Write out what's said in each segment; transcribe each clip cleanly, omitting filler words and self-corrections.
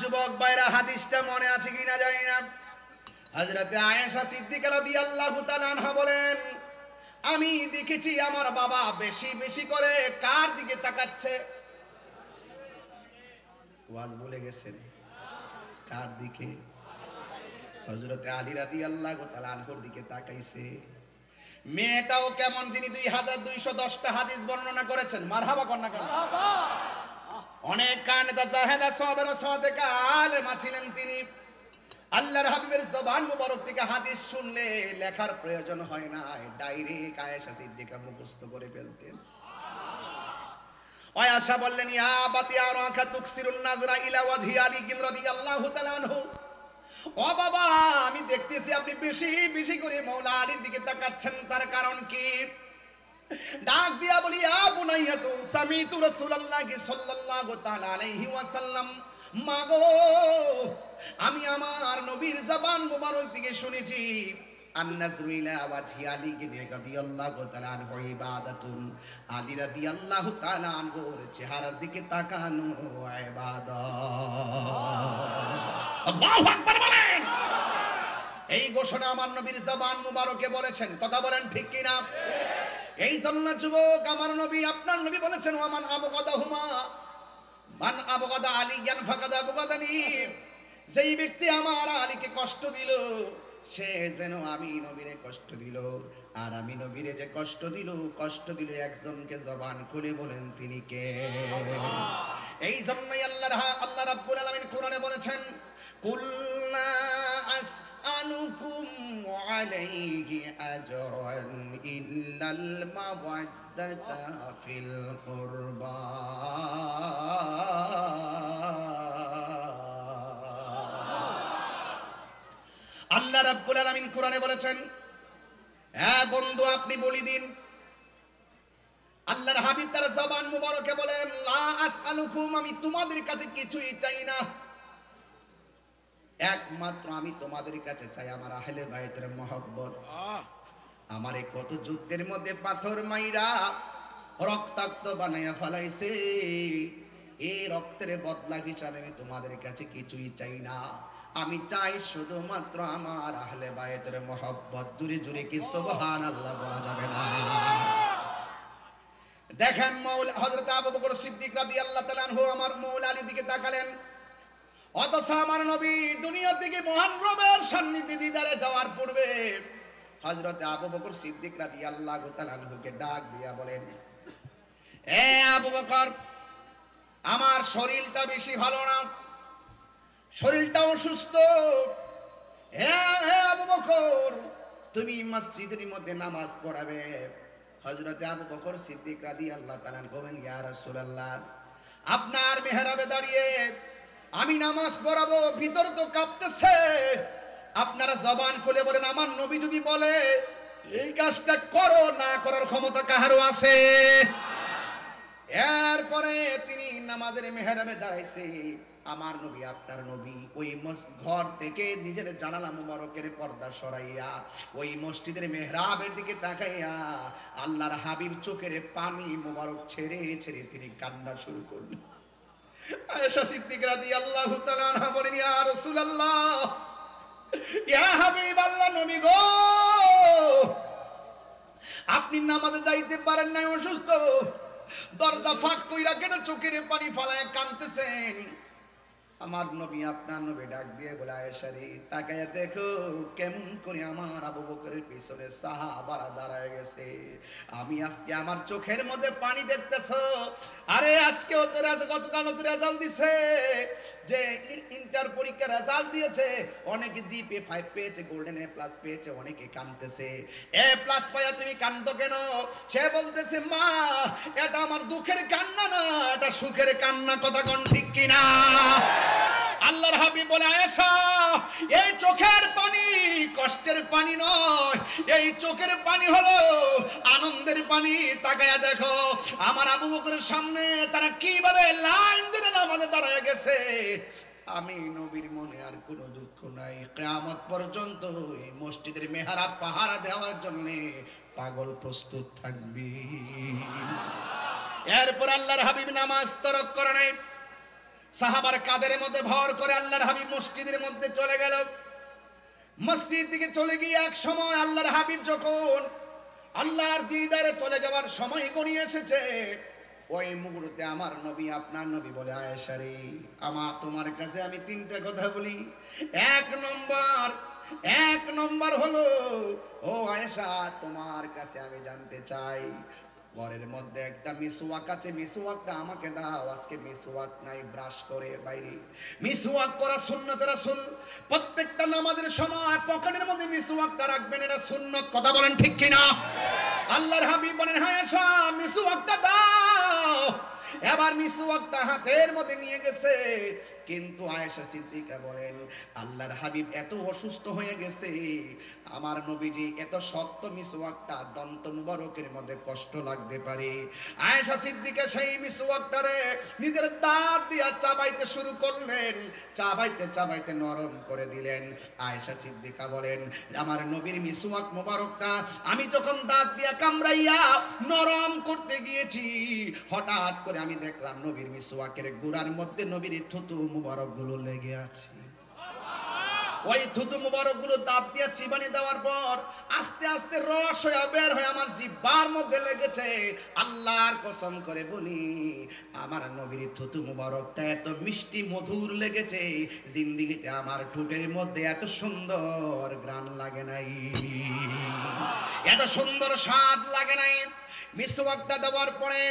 যুবক ভাইরা হাদিসটা মনে আছে কিনা জানি না, হযরতে আয়েশা সিদ্দিকা রাদিয়াল্লাহু তাআলা আনহা বলেন, আমি দেখেছি আমার বাবা বেশি বেশি করে কার দিকে তাকাচ্ছে। ওয়াজ বলে গেছেন কার দিকে? হযরতে আলী রাদিয়াল্লাহু তাআলা আনহুর দিকে তাকাইছে। মেয়েটাও কেমন, যিনি 2210টা হাদিস বর্ণনা করেছেন। মারহাবা কন্যা কেন? অনেক কানেদা জাহেদা সাহাবারা সাদেকা আলেমা ছিলেন তিনি। আল্লাহর হাবিবের জবান মুবারক থেকে হাদিস শুনলে লেখার প্রয়োজন হয় না, ডাইরেক্ট আয়েশা সিদ্দিকা মুখস্থ করে ফেলতেন। আয়েশা বললেন, ইয়া বাতি আরাকা তুকসিরুন নাজরা ইলা ওয়াজহি আলী রাদিয়াল্লাহু তাআলা আনহু। ও বাবা, আমি দেখতেছি আপনি বেশি বেশি করে মাওলা আলীর দিকে তাকাচ্ছেন, তার কারণ কি? ডাক দিয়া বলি, ইয়া বুনাইয়াতু সামিতু রাসূলুল্লাহি সাল্লাল্লাহু তাআলা আলাইহি ওয়াসাল্লাম, মাগো আমি আমার নবীর জবান মুবারক থেকে শুনেছি, আন-নাজরু ইলা ওয়াজহি আলী রাদিয়াল্লাহু তাআলা আনহু ইবাদাতুন, আলী রাদিয়াল্লাহু তাআলা আনহুর চেহারার দিকে তাকানো ইবাদত। আল্লাহু আকবার বলেন। এই ঘোষণা আমার নবীর জবান মুবারকে বলেছেন, কথা বলেন ঠিক কি না? এই জন্য যুবক, আমার নবী আপনার নবী বলেছেন, ওয়ামান আবগাদাহুমা মান আবগাদা আলিয়ান ফাকাদ আবগাদানি, যেই ব্যক্তি আমার আলীকে কষ্ট দিল সে যেন আমি নবীরে কষ্ট দিল, আর আমি নবীরে যে কষ্ট দিল একজনকে। জবান খুলে বলেন তিনি কে? এই জন্যই আল্লাহ রাব্বুল আলামিন কোরআনে বলেছেন, কুল্লা আসআলুকুম আলাইহি আজরান ইল্লাল মাওয়াদ্দাতা ফিল কুরবা। আল্লাহ রাব্বুল আলামিন কোরআনে বলেছেন, হ্যাঁ বন্ধু আপনি বলি দিন। আল্লাহর হাবিব তার জবান মুবারকে বলেন, লা আসআলুকুম, আমি তোমাদের কাছে কিছুই চাই না, একমাত্র আমি তোমাদের কাছে চাই আমার আহলে বাইতের মহব্বত। আমারে কত যুদ্ধের মধ্যে পাথর মাইরা রক্তাক্ত বানাইয়া ফেলাইছে, এই রক্তের বদলা হিসাবে আমি তোমাদের কাছে কিছুই চাই না, আমি চাই শুধুমাত্র আমার আহলে বাইতের মহব্বত। জুরে জুরে কি সুবহানাল্লাহ বলা যাবে না? দেখেন হযরত আবু বকর সিদ্দিক রাদিয়াল্লাহু তাআলা আনহু আমার মাওলা আলীর দিকে তাকালেন, অথচ আমার নবী দুনিয়া থেকে মহান রবের সান্নিধ্যে দিদারে যাওয়ার পূর্বে হযরত আবু বকর সিদ্দিক রাদিয়াল্লাহু তাআলা আনহুকে ডাক দিয়া বলেন, এ আবু বকর, আমার শরীরটা বেশি ভালো না, শরীরটা অসুস্থ। হে আবু বকর, তুমি মসজিদের মধ্যে নামাজ পড়াবে। হযরত আবু বকর সিদ্দিক রাদিয়াল্লাহু তাআলা বলেন, ইয়া রাসূলুল্লাহ, আপনার মিহরাবে দাঁড়িয়ে আমি নামাজ পড়াবো, ভিতর তো কাঁপতেছে, আপনারা জবান খুলে বলেন, আমার নবী যদি বলে এই কাজটা করো, না করার ক্ষমতা কাহারও আছে? এরপরে তিনি নামাজের মেহরাবে দাঁড়াইছে। আমার নবী আপনার নবী ওই ঘর থেকে নিজের জানালা মুবারকের পর্দা সরাইয়া ওই মসজিদের মেহরাবের দিকে তাকাইয়া আল্লাহর হাবিব চোখের পানি মুবারক ছেড়ে ছেড়ে তিনি কান্না শুরু করলেন। আয়েশা সিদ্দিকা রাদিয়াল্লাহু তাআলা আনহা বলেন, ইয়া রাসূলুল্লাহ, ইয়া হাবিব আল্লাহ, নবী গো, আপনি নামাজে যাইতে পারেন না, অসুস্থ, দরজা ফাঁক কইরা কেন চোখের পানি ফালায় কাঁদতেছেন? আমার নবী আপনার নবী ডাক দিয়ে বলে, আয়েশা রে, তাকায়া দেখো কেমন করে আমার আবু বকরের পিছনে সাহাবারা দাঁড়ায় গেছে, আমি আজকে আমার চোখের মধ্যে পানি দেখতেছো। আরে আজকে গতকাল তো রেজাল্ট দিছে, যে ইন্টার পরীক্ষার রেজাল্ট দিয়েছে, অনেকে জিপিএ 5 পেয়েছে, গোল্ডেন এ প্লাস পেয়েছে, অনেকে কাঁদতেছে। এ প্লাস পাইয়া তুমি কাঁদো কেন? সে বলতেছে, মা এটা আমার দুঃখের কান্না না, এটা সুখের কান্না। কথা কোন ঠিক কিনা? আল্লাহর হাবিব বলে, আয়েশা, এই চোখের পানি কষ্টের পানি নয়, এই চোখের পানি হলো আনন্দের পানি। তাকায়া দেখো আমার আবু বকরের সামনে তারা কিভাবে লাইন ধরে নামাজে দাঁড়ায় গেছে। আমি নবীর মনে আর কোনো দুঃখ নাই, কিয়ামত পর্যন্ত এই মসজিদের মেহরাব পাহারা দেওয়ার জন্য পাগল প্রস্তুত থাকবি। এরপর আল্লাহর হাবিব নামাজ তরক করে নাই, সাহাবার কাদের মধ্যে ভর করে আল্লাহর হাবিব মসজিদের মধ্যে চলে গেল। মসজিদ দিকে চলে গিয়ে এক সময় আল্লাহর হাবিব যখন আল্লাহর দিদারে চলে যাওয়ার সময় গড়িয়ে এসেছে, ওই মুহূর্তে আমার নবী আপনার নবী বলে, আয়েশা রে, তোমার কাছে আমি তিনটা কথা বলি। এক নম্বর হলো, ও আয়েশা, তোমার কাছে আমি জানতে চাই, ঘরের মধ্যে একটা মিসওয়াক আছে, মিসওয়াকটা আমাকে দাও। আজকে মিসওয়াক নাই, ব্রাশ করে বাইরে। মিসওয়াক করা সুন্নত রাসূল। প্রত্যেকটা নামাজের সময় পকেটের মধ্যে মিসওয়াকটা রাখবেন, এটা সুন্নত। কথা বলেন ঠিক কিনা? আল্লাহর হাবিব বলেন, হ্যাঁ আয়েশা, মিসওয়াকটা দাও। এবার মিসওয়াকটা হাতের মধ্যে নিয়ে গেছে, কিন্তু আয়েশা সিদ্দিকা বলেন, আল্লাহর হাবিব এত অসুস্থ হয়ে গেছে, আমার নবীজি এত শক্ত মিসওয়াকটা দন্ত মুবারকের মধ্যে কষ্ট লাগতে পারে। আয়েশা সিদ্দিকা সেই মিসওয়াকটারে নিজের দাঁত দিয়ে চাবাইতে শুরু করলেন, চাবাইতে চাবাইতে নরম করে দিলেন। আয়েশা সিদ্দিকা বলেন, আমার নবীর মিসওয়াক মুবারকটা আমি যখন দাঁত দিয়ে কামড়াইয়া নরম করতে গিয়েছি, হঠাৎ করে আমি দেখলাম নবীর মিসওয়াকের গোড়ার মধ্যে নবীর থুতু মুবারক গুলো লেগে আছে। ওই থুতু মুবারক গুলো দাঁত দিয়ে চিবানি দেওয়ার পর আস্তে আস্তে রস হয়ে বের হয়ে আমার জিহ্বার মধ্যে লেগেছে। আল্লাহর কসম করে বলি, আমার নবীর থুতু মুবারকটা এত মিষ্টি মধুর লেগেছে, জিন্দেগিতে আমার ঠোঁটের মধ্যে এত সুন্দর ঘ্রাণ লাগে নাই, এত সুন্দর স্বাদ লাগে নাই। মিসওয়াকটা দেওয়ার পরে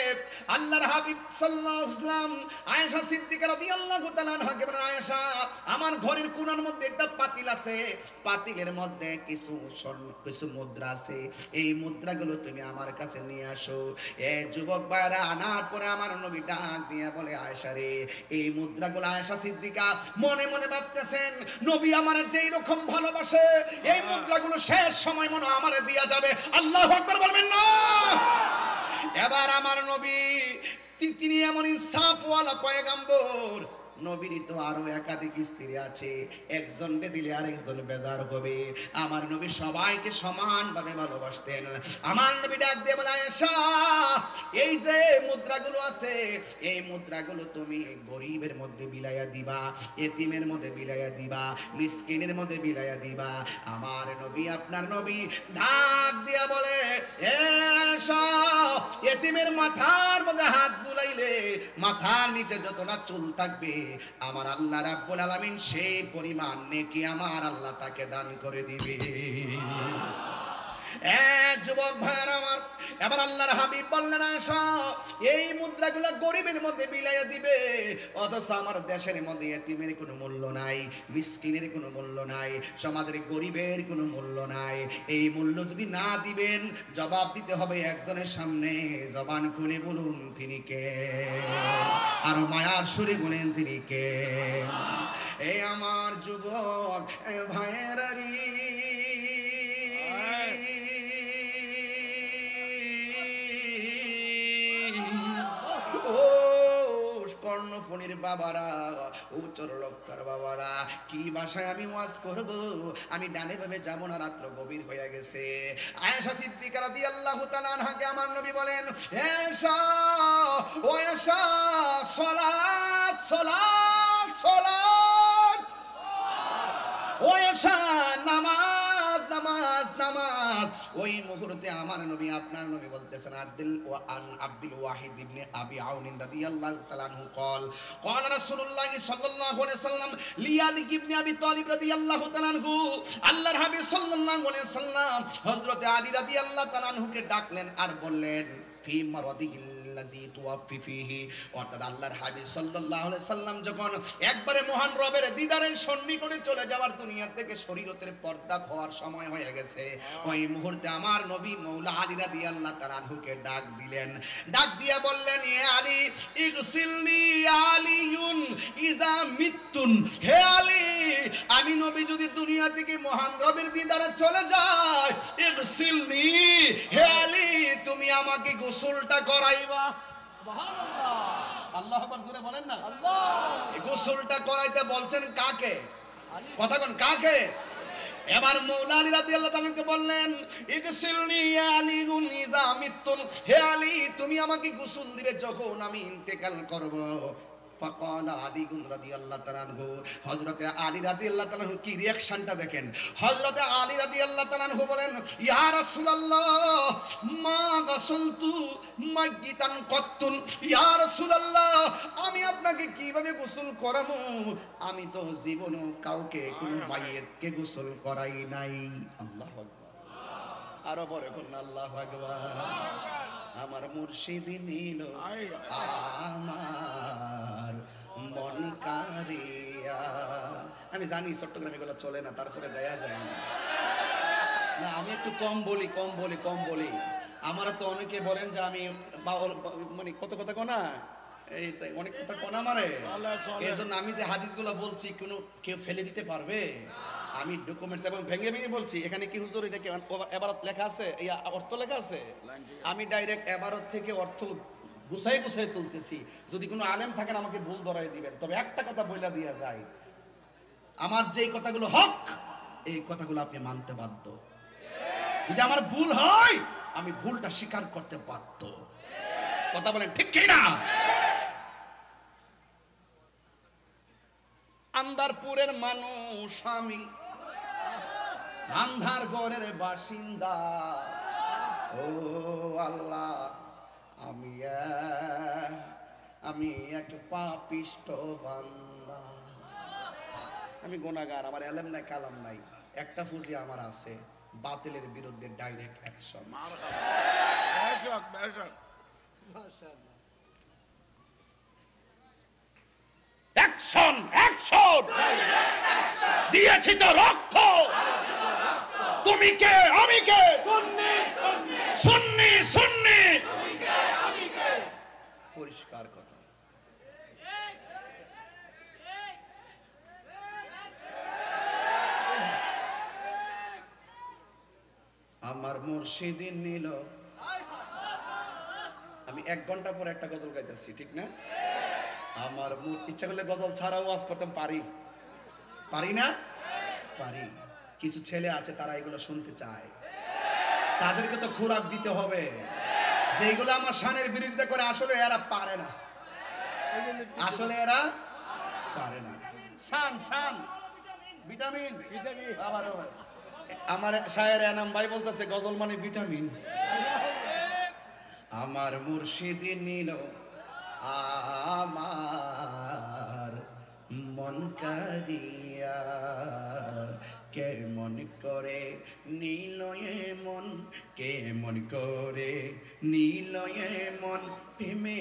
আল্লাহর হাবিব সাল্লাল্লাহু আলাইহি ওয়াসাল্লাম আয়েশা সিদ্দিকা রাদিয়াল্লাহু তাআলা আনহাকে বলেন, আয়েশা, আমার ঘরের কোণার মধ্যে একটা পাতিল আছে, পাতিলের মধ্যে কিছু মুদ্রা আছে, এই মুদ্রাগুলো তুমি আমার কাছে নিয়ে আসো। এই যুবক ভাইরা আনার পরে আমার নবী ডাক দিয়ে বলে, আয়েশা রে, এই মুদ্রাগুলো আয়েশা সিদ্দিকা মনে মনে ভাবতেছেন, নবী আমার যেই রকম ভালোবাসে, এই মুদ্রাগুলো শেষ সময় মনে আমারে দিয়া যাবে। আল্লাহু আকবার বলবেন না? এবার আমার নবী তিনি এমন ইনসাফওয়ালা পয়গম্বর, নবীর তো আরো একাধিক স্ত্রী আছে, একজনকে দিলে আরেকজন বেজার হবে। আমার নবী সবাইকে সমানভাবে ভালোবাসতেন। আমার নবী ডাক দিয়ে বলে, আয়েশা, এই যে মুদ্রাগুলো আছে, এই মুদ্রাগুলো তুমি গরিবের মধ্যে বিলাইয়া দিবা, এতিমের মধ্যে বিলাইয়া দিবা, মিসকিনের মধ্যে বিলাইয়া দিবা। আমার নবী আপনার নবী ডাক দিয়া বলে, আয়েশা, এতিমের মাথার মধ্যে হাত বুলাইলে মাথার নিচে যতটা চুল থাকবে, আমার আল্লাহ রাব্বুল আলামিন সেই পরিমাণ নেকি আমার আল্লাহ তাকে দান করে দিবে। যুবক ভাইরা আমার, এবার আল্লাহর হাবিব বললেন, আয়েশা, এই মুদ্রাগুলো গরিবের মধ্যে বিলাইয়া দিবে, অথচ আমার দেশের মধ্যে এতিমের কোনো মূল্য নাই, মিসকিনের কোনো মূল্য নাই, সমাজের গরিবের কোনো মূল্য নাই। এই মূল্য যদি না দিবেন, জবাব দিতে হবে একজনের সামনে। জবান খুলে বলুন, তিনি কে? আর মায়ার সুরে বলেন, তিনি কে? এই আমার যুবক ভাইয়েরা রে, কর্ণফুলীর বাবারা, ও চরলক্কার বাবারা, কি ভাষায় আমি ওয়াজ করব? আমি ডানে ভাবে যাব না, রাত্র গভীর হয়ে গেছে। আয়েশা সিদ্দিকা রাদিয়াল্লাহু তাআলা আনহাকে আমার নবী বলেন, আয়েশা, ও আয়েশা, সালাত সালাত সালাত, ও আয়েশা, নামাজ নামাজ নামাজ। ওই মুহূর্তে আমার নবী আপনার নবী বলতেছেন, আব্দুল ওয়াহিদ ইবনে আবি আউন রাদিয়াল্লাহু তাআলা আনহু قال قال রাসূলুল্লাহ সাল্লাল্লাহু আলাইহি ওয়াসাল্লাম লিয়ালি ইবনে আবি তালিব রাদিয়াল্লাহু তাআলা আনহু, আল্লাহর হাবিব সাল্লাল্লাহু আলাইহি ওয়াসাল্লাম হযরত আলী রাদিয়াল্লাহু তাআলা আনহুকে ডাকলেন আর বললেন, ফি মারাদিহিল্লাযী তুওয়াফি ফীহি, অর্থাৎ আল্লাহর হাবিব সাল্লাল্লাহু আলাইহি সাল্লাম যখন একবারে মহান রবের দিদারের সন্নিকটে চলে যাওয়ার, দুনিয়া থেকে শরীয়তের পর্দা হওয়ার সময় হয়ে গেছে, ওই মুহূর্তে আমার নবী মওলা আলী রাদিয়াল্লাহু তাআলা আনহুকে ডাক দিলেন। ডাক দিয়া বললেন, এ আলী, ইগসিলনি আলিয়ুন ইযা মিতুন, হে আলী, আমি নবী যদি দুনিয়া থেকে মহান রবের দিদারে চলে যাই, ইগসিলনি, হে আলী, তুমি আমাকে গোসলটা করাইবা। সুবহানাল্লাহ, আল্লাহু আকবার জোরে বলেন না। আল্লাহ, গোসলটা করাইতে বলছেন কাকে? কথা কোন কাকে? এবার মওলা আলী রাদিয়াল্লাহু তাআলা কে বললেন, ইগসিলনি ইয়া আলী ইযা মিতুন, হে আলী, তুমি আমাকে গোসল দিবে যখন আমি ইন্তেকাল করব। ফাকালা আলী রাদিয়াল্লাহু তাআলা আনহু, হযরতে আলী রাদিয়াল্লাহু তাআলা আনহু কি রিঅ্যাকশনটা দেখেন। হযরতে আলী রাদিয়াল্লাহু তাআলা আনহু বলেন, ইয়া রাসূলুল্লাহ মা গাসালতু মাইয়িতান কত্তুন, ইয়া রাসূলুল্লাহ আমি আপনাকে কিভাবে গোসল করাবো, আমি তো জীবনও কাউকে কোনো মাইয়িতকে গোসল করাই নাই। আল্লাহু আকবার, আরো বড় করুন আল্লাহু আকবার। আমার মুর্শিদ নিল আমার মন কারিয়া। আমি জানি চট্টগ্রামে এগুলো চলে না, তারপরে গায়া যায় না। না আমি একটু কম বলি। আমারা তো অনেকে বলেন যে আমি মানে কত কথা কোনা, এই অনেক কথা কোনা মারে, এই জন্য আমি যে হাদিসগুলো বলছি কোনো কেউ ফেলে দিতে পারবে? আমি ডকুমেন্টস এবং ভেঙে বলছি। এখানে কি হুজুর এটা কি এবারত লেখা আছে, এই অর্থ লেখা আছে? আমি ডাইরেক্ট এবারত থেকে অর্থ গুছাই তুলতেছি। যদি কোনো আলেম থাকেন আমাকে ভুল ধরাই দিবেন। তবে একটা কথা বইলা দিয়া যায়, আমার যেই কথাগুলো হক এই কথাগুলো আপনি মানতে বাধ্য। যদি আমার ভুল হয় আমি ভুলটা স্বীকার করতে বাধ্য। কথা বলেন ঠিক কি না? আন্দারপুরের মানুষ আমি, আন্ধার গড়ের বাসিন্দা। ও আল্লাহ আমি এক পাপিষ্ট বান্দা। আমি গুনাহগার, আমার এলেম নাই কালাম নাই। একটা ফুজি আমার আছে, বাতিলের বিরুদ্ধে ডাইরেক্ট অ্যাকশন। অ্যাকশন অ্যাকশন দিয়েছি তো রক্ত, তুমি কে আমি কে, সুন্নি সুন্নি, পরিষ্কার কথা। আমার মুর্শিদ নিল। আমি 1 ঘন্টা পর একটা গজল গাইতেছি, ঠিক না? আমার ইচ্ছা করলে গজল ছাড়াও ওয়াজ করতাম, পারি না? পারি। কিছু ছেলে আছে তারা এগুলো শুনতে চায়, তাদেরকে তো খোরাক দিতে হবে। যেগুলো আমার শানের বিরোধিতা করে আসলে এরা পারে না, শান ভিটামিন। আমার শায়ের এনাম ভাই বলতেছে গজল মানে ভিটামিন। আমার মুর্শিদ নিল আমার মন কারিয়া, কেমন করে নীল মন, কেমন করে নীল মন প্রেমে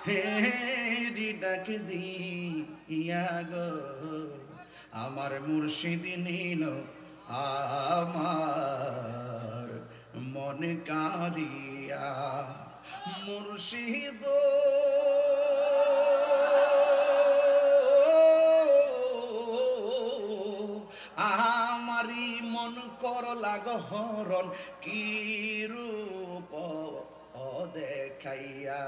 হেরি ডাক দিয়া গো। আমার মুর্শিদ নিল আমার মন কারিয়া। মুর্শিদ আমারি মন করলা গহরণ, কি রূপ দেখাইয়া।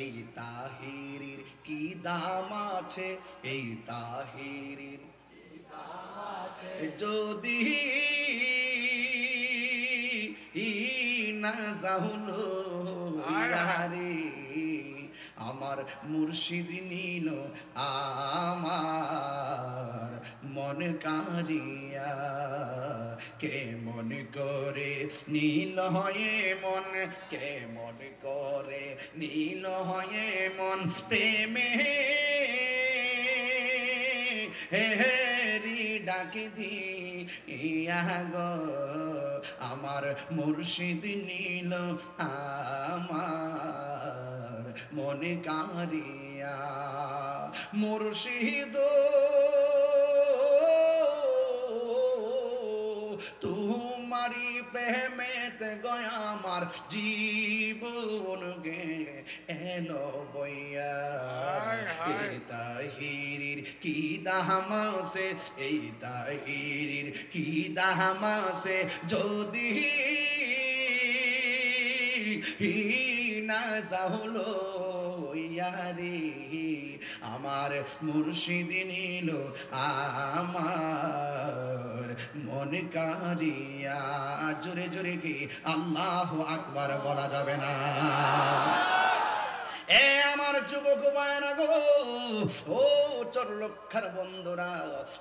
এই তাহিরির কি দাম আছে, এই তাহিরির যদি না যাহলো ইয়ারে। আমার মুর্শিদ নিল আমার মন কারিয়া, কেমন করে নীল হয়ে মন, কেমন করে নীল হয়ে মন প্রেমে হেরি ডাকি দিয়া গো। আমার মুর্শিদ নিল আমার মন কারিয়া। মুর্শিদ তোমারি প্রেমেতে গয়া আমার জীবন গে এলো বইয়া। এই তাহিরির কি দাম আছে, এই তাহিরির কি দাম আছে, যদি না যাহলো ইয়ারে আমার মুর্শিদ নিল আমার মন কারিয়া। জোরে জোরে কি আল্লাহু আকবার বলা যাবে না? এ আমার যুবক ভাইরা গো, ও চরলক্ষার বন্ধুরা,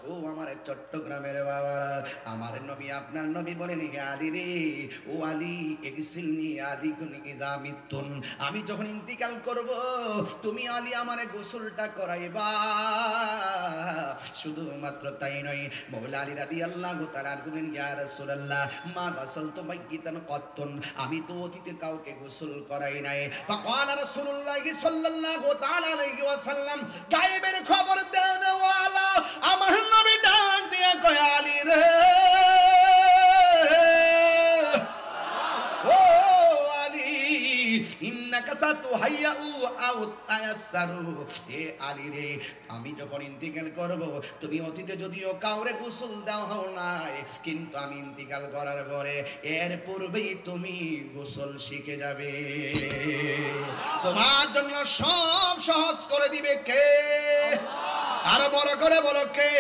ও আমার চট্টগ্রামের বাবারা, আমার নবী আপনার নবী বলেন, হে আলী রে, ও আলী ইগসিলনি আলী কুন ইজা মিতুন, আমি যখন ইন্তিকাল করব তুমি আলী আমারে গোসলটা করাইবা। শুধুমাত্র তাই নয়, মওলা আলী রাদিয়াল্লাহু তাআলা বলেন, ইয়া রাসূলুল্লাহ মা গাসালতু মাইয়িতান কাত্তুন, আমি তো অতীতে কাউকে গোসল করাই নাই। ফাকালা রাসূলুল্লাহ সাল্লাল্লাহু তাআলা আলাইহি ওয়াসাল্লাম, গায়েবের খবর দেন ওয়ালা আমার নবী ডাক দিয়া কয়, আলী রে, ও আলী, ইন্নাকা সাতুহাইয়াউ আও তায়াসসারু, এ আলী রে, আমি যখন ইন্তিকাল করব তুমি অতীতে যদিও কাউরে গোসল দাও নাই, কিন্তু আমি ইন্তিকাল করার পরে এর পূর্বেই তুমি গোসল শিখে যাবে। তোমার জন্য সব সহজ করে দিবে কে? আর বড় করে বলো কে?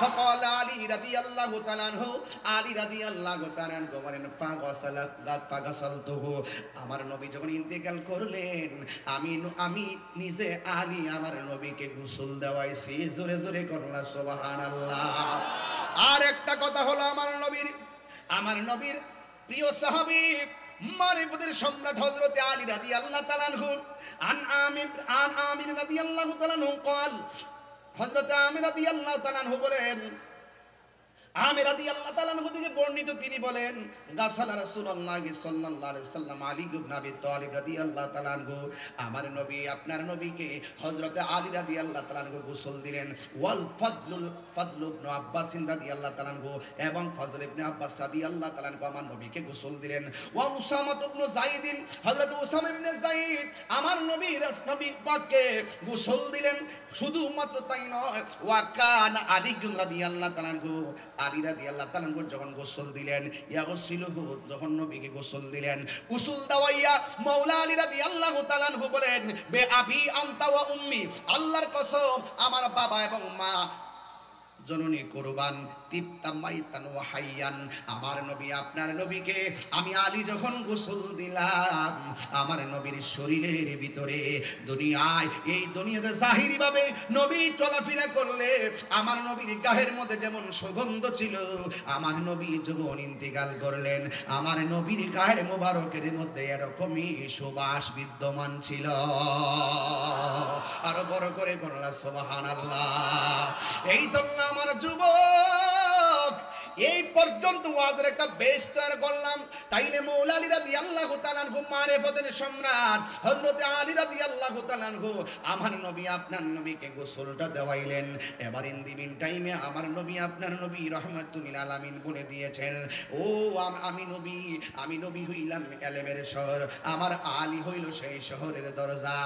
فقال علي رضي الله تعالى عنه, আলী রাদিয়াল্লাহু তাআলা আনহু বলেন, ফাগাসালতুহু, আমার নবী যখন ইন্তেকাল করলেন আমি নিজে আলী আমার নবীকে গোসল দেওয়াইছি। জোরে জোরে করুন সুবহানাল্লাহ। আর একটা কথা হলো, আমার নবীর প্রিয় সাহাবী মারিফতের সম্রাট হযরত আলী রাদিয়াল্লাহু তাআলা আনহু, আন আমির রাদিয়াল্লাহু তাআলা আনহু قال, হযরত আমির রাদিয়াল্লাহু তাআলা আনহু বলেন, আমির রাদিয়াল্লাহু তাআলা আনহু থেকে বর্ণিত, তিনি বলেন, গাসালা রাসূলুল্লাহ সাল্লাল্লাহু আলাইহি ওয়াসাল্লাম আলী ইবনে আবি তালিব রাদিয়াল্লাহু তাআলা আনহু, আমার নবী আপনার নবীকে হযরত আলী রাদিয়াল্লাহু তাআলা আনহু গোসল দিলেন। ওয়াল ফাদল ইবনে আব্বাস রাদিয়াল্লাহু তাআলা আনহু, এবং ফজল ইবনে আব্বাস রাদিয়াল্লাহু তাআলা আনহু আমার নবীকে গোসল দিলেন। ওয়া উসামা ইবনে যায়েদ, হযরত উসামা ইবনে যায়েদ আমার নবী পাককে গোসল দিলেন। শুধুমাত্র তাই নয়, ওয়া কানা আলী রাদিয়াল্লাহু তাআলা আনহু, আলী রাদিয়াল্লাহু তাআলা আনহু যখন গোসল দিলেন, ইয়াগসিলুহু, যখন নবীকে গোসল দিলেন, গোসল দাওয়াইয়া মাওলা আলী রাদিয়াল্লাহু তাআলা আনহু বলেন, বে আবি আনতা ওয়া উম্মি, আল্লাহর কসম আমার বাবা এবং মা জননী কুরবান, তিবতাম মাইতান ওয়া হাইয়ান, আমার নবী আপনার নবীকে আমি আলী যখন গোসল দিলাম, আমার নবীর শরীরের ভিতরে দুনিয়ায়, এই দুনিয়াতে জাহিরি ভাবে নবী চলাফেরা করলে আমার নবীর গায়ের মধ্যে যেমন সুগন্ধ ছিল, আমার নবী যখন ইন্তিকাল করলেন আমার নবীর গায়ে মোবারকের মধ্যে এরকমই সুবাস বিদ্যমান ছিল। আরো বড় করে বললা সুবহানাল্লাহ। এই জন্য আমার যুবক, এই পর্যন্ত ওয়াজের একটা বেশ তৈরি করলাম, তাইলে মাওলা আলী রাদিয়াল্লাহু তাআলা আনহু মারিফতের সম্রাট হযরত আলী রাদিয়াল্লাহু তাআলা আনহু আমার নবী আপনার নবীকে গোসলটা দেওয়াইলেন। এবার ইন দি মিন টাইমে আমার নবী আপনার নবী রাহমাতুল লিল আলামিন বলে দিয়েছেন, ও আমি নবী হইলাম এলেমের শহর, আমার আলী হইল সেই শহরের দরজা।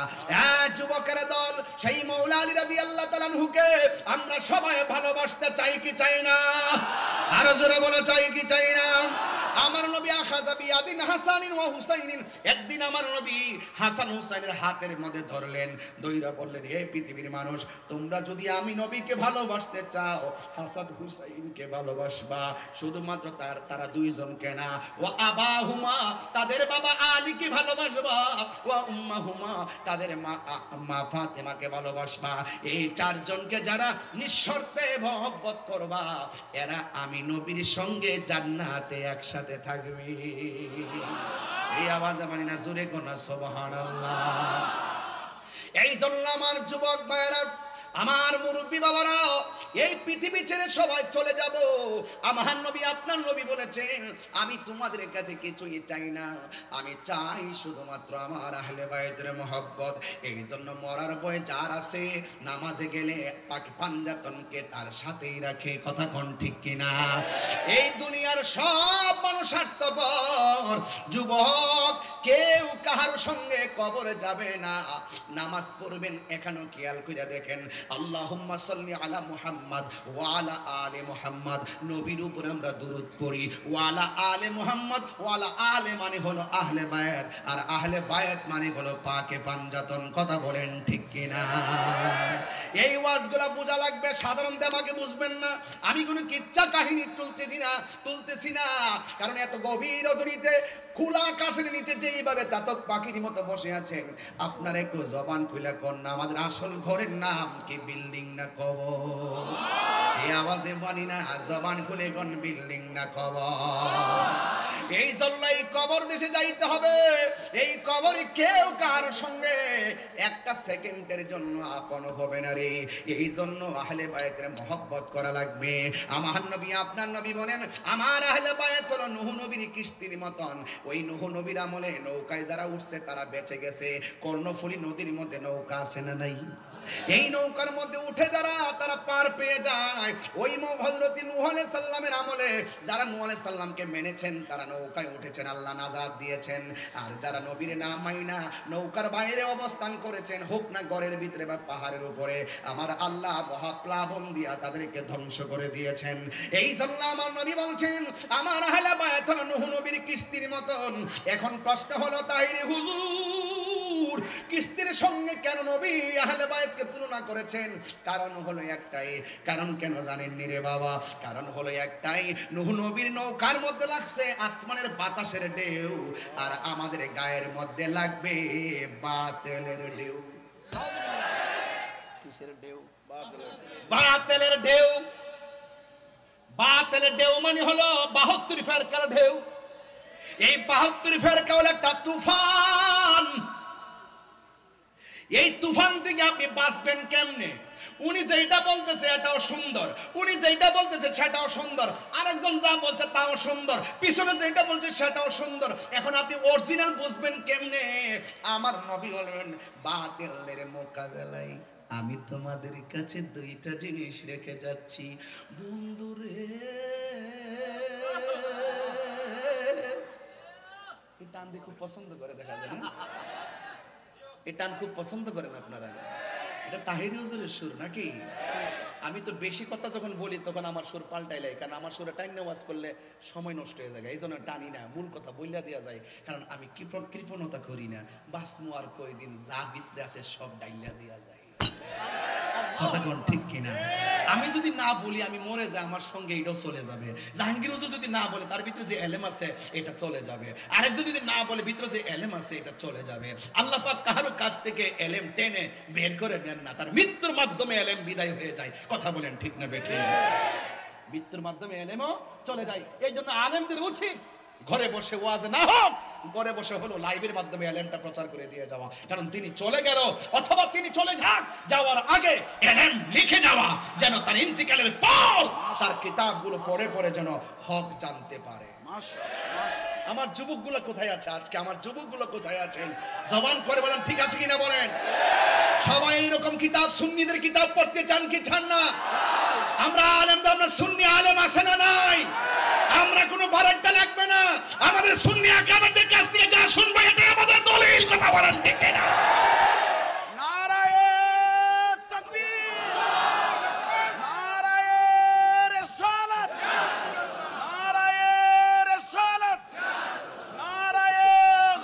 যুবকের দল, সেই মাওলা আলী রাদিয়াল্লাহু তাআলা আনহুকে আমরা সবাই ভালোবাসতে চাই কি চাই না? আরো জোরে বলো, চাই কি চাই না? আমার নবী আখাযা বিয়াদিন হাসানিন ওয়া হুসাইনিন, একদিন আমার নবী হাসান হুসাইনের হাতের মধ্যে ধরলেন, দইরা বললেন, হে পৃথিবীর মানুষ, তোমরা যদি আমি নবীকে ভালোবাসতে চাও, হাসান হুসাইনকে ভালোবাসবা। শুধুমাত্র তারা দুইজনকে না, ওয়া আবাহুমা, তাদের বাবা আলীকে ভালোবাসবা, ওয়া উম্মাহুমা, তাদের মা ফাতেমাকে ভালোবাসবা। এই চারজনকে যারা নিঃশর্তে মহব্বত করবা, এরা আমি নবীর সঙ্গে জান্নাতে একসাথে থাকবে। এই আওয়াজ মানি না, জোরে কোনা সুবহানাল্লাহ। এই জন্য আমার যুবক ভাইরা, আমার মুরব্বী বাবারা, এই পৃথিবী ছেড়ে সবাই চলে যাব। আমার নবী আপনার নবী বলেছেন, আমি তোমাদের কাছে কিছুই চাই না, আমি চাই শুধুমাত্র আমার আহলে বায়তের মহব্বত। এই জন্য মরার ভয় যার আছে, নামাজে গেলে পাকি পাঞ্জাতনকে তার সাথেই রাখে। কথা কোন ঠিক কিনা? এই দুনিয়ার সব মানুষ স্বার্থপর। যুবক, কেউ কাহার সঙ্গে কবরে যাবে না, নামাজ পড়বেন। এখানেও খেয়াল করে দেখেন, আল্লাহুম্মা সাল্লি আলা মুহাম্মদ ওয়া আলা আলি মুহাম্মদ, নবীর উপর আমরা দরুদ পড়ি। ওয়া আলা আলি মুহাম্মদ, ওয়া আলা আলি মানে হলো আহলে বায়াত, আর আহলে বায়াত মানে হলো পাকে পাঞ্জাতন। কথা বলেন ঠিক কিনা? এই ওয়াজগুলা বোঝা লাগবে, সাধারণ দেমাকে বুঝবেন না। আমি কোনো কিচ্ছা কাহিনী তুলতেছি না, কারণ এত গভীর রজনীতে খোলা আকাশের নিচে যেইভাবে চাতক পাখির মতো বসে আছেন, আপনার একটু জবান খুলে কোন না, আমাদের আসল ঘরের নাম কি বিল্ডিং না কবর? এই আওয়াজে বানি না, জবান খুলে কোন বিল্ডিং না কবর? এই জন্য এই কবর দেশে যাইতে হবে। এই কবরে কেউ কার সঙ্গে একটা সেকেন্ডের জন্য আপন হবে না রে। এই জন্য আহলে বায়াতের মহব্বত করা লাগবে। আমার নবী আপনার নবী বলেন, আমার আহলে বায়াত হলো নূহ নবীর কিস্তির মতন। ওই নূহ নবীর আমলে নৌকায় যারা উঠছে তারা বেঁচে গেছে। কর্ণফুলী নদীর মধ্যে নৌকা আছে না নাই? এই নৌকার মধ্যে উঠে যারা তারা পার পেয়ে যায়। ওই হযরত নূহ আলাইহিস সালামের আমলে যারা নূহ আলাইহিস সালামকে মেনেছেন তারা নৌকায় উঠেছেন, আল্লাহ নাজাত দিয়েছেন। আর যারা নবীর নাম মাইনা নৌকার বাইরে অবস্থান করেছেন, হোক না ঘরের ভিতরে বা পাহাড়ের উপরে, আমার আল্লাহ মহাপ্লাবন দিয়া তাদেরকে ধ্বংস করে দিয়েছেন। এই জন্য আমার নবী বলছেন, আমার আহলে বায়াত হলো নূহ নবীর কিস্তির মতন। এখন প্রশ্ন হলো, তাইরে হুজুর কিস্তির সঙ্গে কেন নবী আহলে বায়াতকে তুলনা করেছেন? কারণ হলো একটাই। কারণ কেন জানেন নি রে বাবা? কারণ হলো একটাই, নূহ নবীর নৌকার মধ্যে লাগছে আসমানের বাতাসের ঢেউ, আর আমাদের গায়ের মধ্যে লাগবে বাতেলের ঢেউ। কিসের ঢেউ? বাতেলের ঢেউ। বাতেলের ঢেউ মানে হলো 72 ফেরকার ঢেউ। এই 72 ফেরকা হলো একটা তুফান। এই তুফান থেকে আপনি বাঁচবেন কেমনে? উনি যেটা বলতেছে এটাও সুন্দর, উনি যেটা বলতেছে সেটাও সুন্দর, আরেকজন যা বলছে তাও সুন্দর, পিছনে যেটা বলছে সেটাও সুন্দর। এখন আপনি অরিজিনাল বুঝবেন কেমনে? আমার নবী বলেন, বাতিলের মোকাবেলায় আমি তোমাদের কাছে দুইটা জিনিস রেখে যাচ্ছি বন্ধুরে। এই টান দিয়ে খুব পছন্দ করে, দেখা যায় না? এই টান খুব পছন্দ করেন আপনারা। এটা তাহিরি হুজুরের সুর নাকি? আমি তো বেশি কথা যখন বলি তখন আমার সুর পাল্টাই লাগে, কারণ আমার সুরে টাইম ওয়াজ করলে সময় নষ্ট হয়ে যায়। এই জন্য টানি না, মূল কথা বইলা দেওয়া যায়। কারণ আমি কৃপণতা করি না, বাসমু আর কই দিন যা ভিতরে আছে সব ডাইলা দেওয়া যায়। কথা কোন ঠিক কিনা? আমি যদি না বলি আমি মরে যাই, আমার সঙ্গে এটাও চলে যাবে। জাহাঙ্গীর হুজুর যদি না বলে তার ভিতরে যে এলেম আছে এটা চলে যাবে, আরেকজন যদি না বলে ভিতরে যে এলেম আছে এটা চলে যাবে। আল্লাহ পাক কারো কাছ থেকে এলেম টেনে বের করে নেন না, তার মৃত্যুর মাধ্যমে এলেম বিদায় হয়ে যায়। কথা বলেন ঠিক না বেঠিক? মৃত্যুর মাধ্যমে এলেমও চলে যায়। এই জন্য আলেমদের উচিত ঘরে বসে ওয়াজ না হোক, ঘরে বসে হলো লাইভের মাধ্যমে এলেমটা প্রচার করে দিয়ে যাওয়া। কারণ তিনি চলে গেল অথবা তিনি চলে যাক, যাওয়ার আগে এলেম লিখে যাওয়া, যেন তার ইন্তিকালের পর তার কিতাবগুলো পড়ে পড়ে যেন হক জানতে পারে। আমার যুবকগুলো কোথায় আছে আজকে? আমার যুবকগুলো কোথায় আছেন? জবান করে বলেন ঠিক আছে কিনা বলেন। সবাই এরকম কিতাব, সুন্নিদের কিতাব পড়তে চান কি চান না? আমরা আলেমদের, আমরা সুন্নি আলেম আছে না নাই? আমরা কোনো বারেকটা লাগবে না, আমাদের সুন্নি আকামদের কাছ থেকে যা শুনবো এটা আমাদের দলিল। কথা বলেন ঠিক না? নারায়ে তাকবীর, নারায়ে রিসালাত, নারায়ে রিসালাত, নারায়ে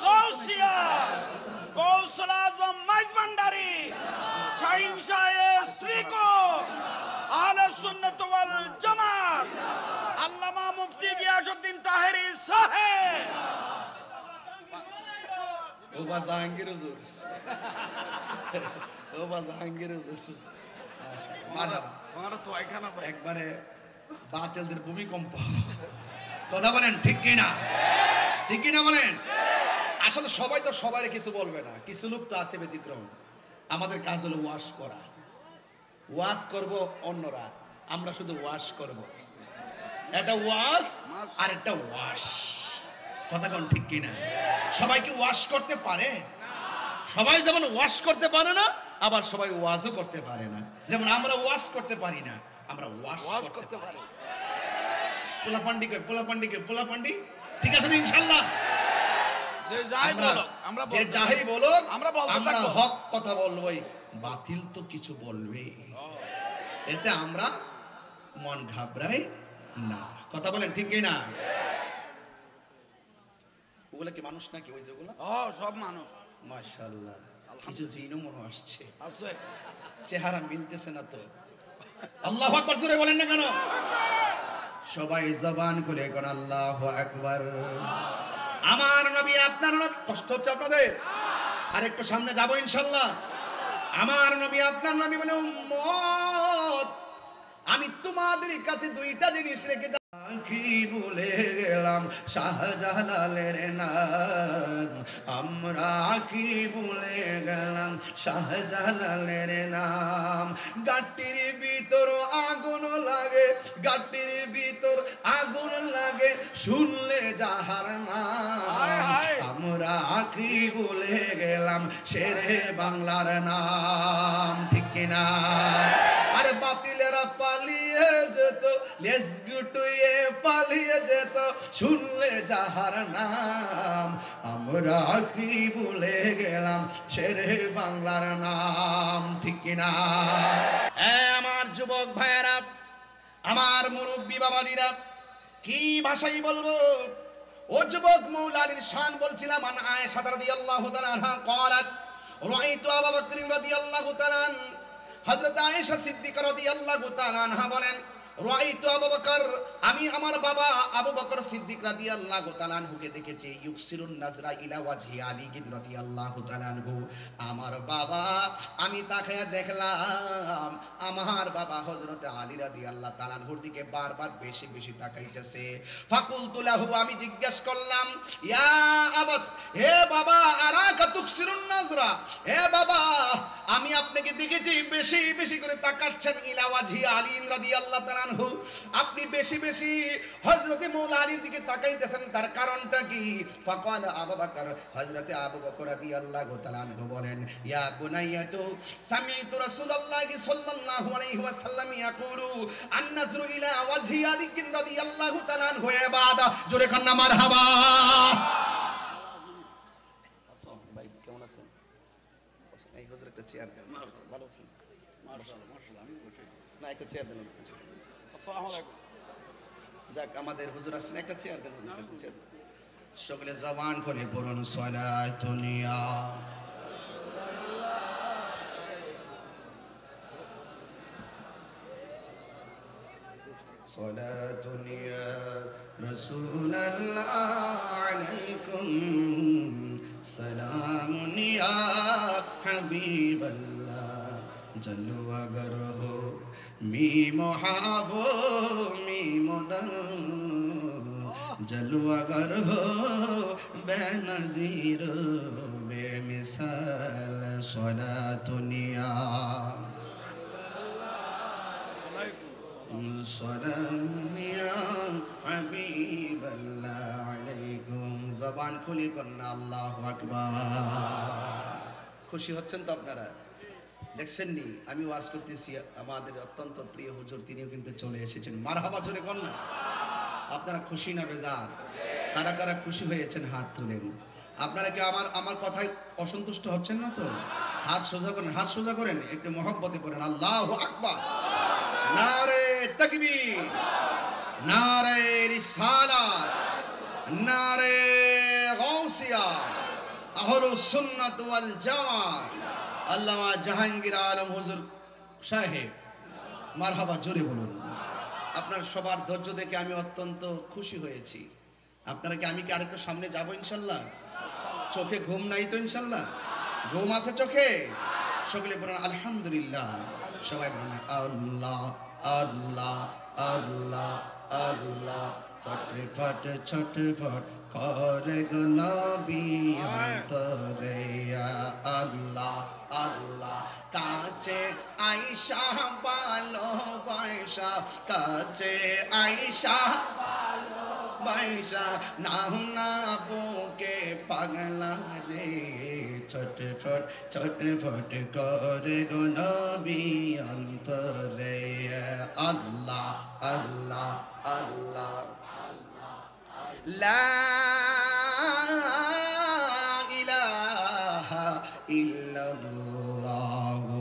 গাউসিয়া, গৌসুল আজম মাইজভান্ডারী, শাহীন শাহে শ্রীকো, আহলে সুন্নাত ওয়াল জামাত, আল্লামা মুফতি গিয়াসউদ্দিন তাহেরি সাহেব। ও বা জাহাঙ্গীর হুজুর, ও বা জাহাঙ্গীর হুজুর, মারহাবা। তোমার তো এখানে একবারে বাতিলদের ভূমিকম্প। কথা বলেন ঠিক কিনা? ঠিক কিনা বলেন? আসলে সবাই তো সবাই কিছু বলবে না, কিছু লোক তো আছে ব্যতিক্রম। আমাদের কাজ হলো ওয়াশ করা। ওয়াশ করব অন্যরা, আমরা শুধু ওয়াশ করব। একটা ওয়াশ আর একটা ওয়াশ। কথা কোন ঠিক কিনা? সবাই কি ওয়াশ করতে পারে? সবাই যেমন ওয়াশ করতে পারে না, আবার সবাই ওয়াজও করতে পারে না। যেমন আমরা ওয়াশ করতে পারি না, আমরা ওয়াশ করতে পারি। পোলাপান্ডি কই, পোলাপান্ডি কই, পোলাপান্ডি ঠিক আছে না ইনশাআল্লাহ? যে যাই বলুক, আমরা যে বলতে যাই বলুক আমরা বলতে আমরা থাকবো। হক কথা বলবোই, বাতিল তো কিছু বলবে, এতে আমরা মন ঘাবড়াই না। কথা বলেন ঠিক কি না? ওগুলা কি মানুষ নাকি ওই যেগুলা? সব মানুষ। মাশাআল্লাহ, কিছু জিনও মনে আসছে, আছে চেহারা মিলতেছে না তো। আল্লাহু আকবার জোরে বলেন না কেন? সবাই জবান খুলে কোন আল্লাহু আকবার। আমার নবী আপনার নবী, কষ্ট হচ্ছে আপনাদের? আরেকটু সামনে যাব ইনশাআল্লাহ। আমার নবী আপনার নবী বলে, উম্মত আমি তোমাদের কাছে দুইটা জিনিস রেখে কি ভুলে গেলাম শাহজালালের নাম, আমরা কি ভুলে গেলাম শাহজালালের নাম। গাটির ভিতর আগুন লাগে, গাটির ভিতর আগুন লাগে শুনলে যাহার নাম, আমরা কি ভুলে গেলাম শেরে বাংলার নাম। ঠিক কিনা? আরে বাতিলেরা পালিয়ে যেত, লেস গুটুয়ে পালিয়ে যেত শুনলে যাহার নাম, আমরা কি ভুলে গেলাম শেরে বাংলার নাম। ঠিক কিনা? আমার যুবক ভাইয়েরা, আমার মুরব্বী বাবাজিরা, কি ভাষাই বলবো। ও যুবক মৌলা আলীর শান বলছিলাম। আন আয়েশা রাদিয়াল্লাহু তাআলা আনহা قالت রাআইতু আবু বকর রাদিয়াল্লাহু তাআলা, হযরত আয়েশা সিদ্দিকা রাদিয়াল্লাহু তাআলা আনহা বলেন, রাআইতু আবু বকর, আমি আমার বাবা আবু বকর সিদ্দিক রাদিয়াল্লাহু তাআলা আনহুকে দেখেছি, ইউকসিরুন নাজরা ইলা ওয়াজহি আলী রাদিয়াল্লাহু তাআলা আনহু। আমার বাবা, আমি তাকায়া দেখলাম আমার বাবা হযরত আলী রাদিয়াল্লাহু তাআলা আনহুর দিকে বারবার বেশি বেশি তাকাইতেছে। ফাকুলতু লাহু, আমি জিজ্ঞেস করলাম, ইয়া আবাত, হে বাবা, আরাকা তুকসিরুন নাজরা, হে বাবা আমি আপনাকে দেখেছি বেশি বেশি করে তাকাচ্ছেন ইলা ওয়াজহি আলী রাদিয়াল্লাহু তাআলা আনহু, আপনি বেশি বেশি হযরতে মাওলা আলীর দিকে তাকাইতেছেন, তার কারণটা কি? ফাকালা আবু বকর, হযরতে আবু বকর রাদিয়াল্লাহু তাআলা আনহু বলেন, ইয়া বুনাইয়াতু সামি'তু রাসূলুল্লাহি সাল্লাল্লাহু আলাইহি ওয়াসাল্লাম ইয়াকুলু আন-নাজরু ইলা ওয়াজহি আলী রাদিয়াল্লাহু তাআলা আনহু ইবাদা। জোরে কান্না মারহাবা। ভাই কেমন আছেন? এই হুজুর একটা চেয়ার দেন। ভালো আছেন? মাশাআল্লাহ মাশাআল্লাহ, আমি বলছি না, একটা চেয়ার দেন। আসসালামু আলাইকুম। যাক, আমাদের হুজুর আসছেন, একটা চেয়ার দেন হুজুর, একটা চেয়ার দেন। সকলে জবান খুলে পড়ুন সালাতুনিয়া। সালাতুনিয়া রাসূলুল্লাহ আলাইকুম, সালামুনিয়া হাবিবাল্লাহ, জল্লু अगर हो मी मोहाबो मी मोदल, जलू अगर हो बेनज़ीर बेमिसाल, सलातुनिया सलामिया हबीबल्लाह अलैकुम। जबान खुली करना আল্লাহু আকবার। খুশি হচ্ছেন তো আপনারা? দেখছেন নি আমি ওয়াজ করতেছি, আমাদের অত্যন্ত প্রিয় হুজুর তিনিও কিন্তু চলে এসেছেন। মারহাবা জোরে কোন না। আপনারা খুশি না বেজার? কারা কারা খুশি হয়েছেন হাত তুলেন। আপনারা কি আমার কথায় অসন্তুষ্ট হচ্ছেন না তো? হাত সোজা করেন, হাত সোজা করেন, একটু মহব্বতে পড়েন আল্লাহু আকবার। নারে তাকবীর, নারে রিসালাত, নারে গাউসিয়া, আহলুস সুন্নাত ওয়াল জামাত, আল্লামা জাহাঙ্গীর আলম হুজুর সাহেব। মারহাবা জোরে বলুন। আপনার সবার ধৈর্য দেখে আমি অত্যন্ত খুশি হয়েছি। আপনারা কি, আমি কি আরেকটু সামনে যাব ইনশাল্লাহ? চোখে ঘুম নাই তো ইনশাল্লাহ? ঘুম আছে চোখে? সকলে বলুন আলহামদুলিল্লাহ। সবাই বলুন আল্লাহ আল্লাহ আল্লাহ আল্লাহ। ছটফট ছটফট করে গো নবী অন্তরে, আল্লাহ আল্লাহ। কাছে আয়েশা ভালোবাসা, কাছে আয়েশা ভালোবাসা, নাও না বুকে পাগলা রে, ছটফট ছটফট করে গো নবী অন্তরে, আল্লাহ আল্লাহ আল্লাহ। লা ইল্লাল্লাহু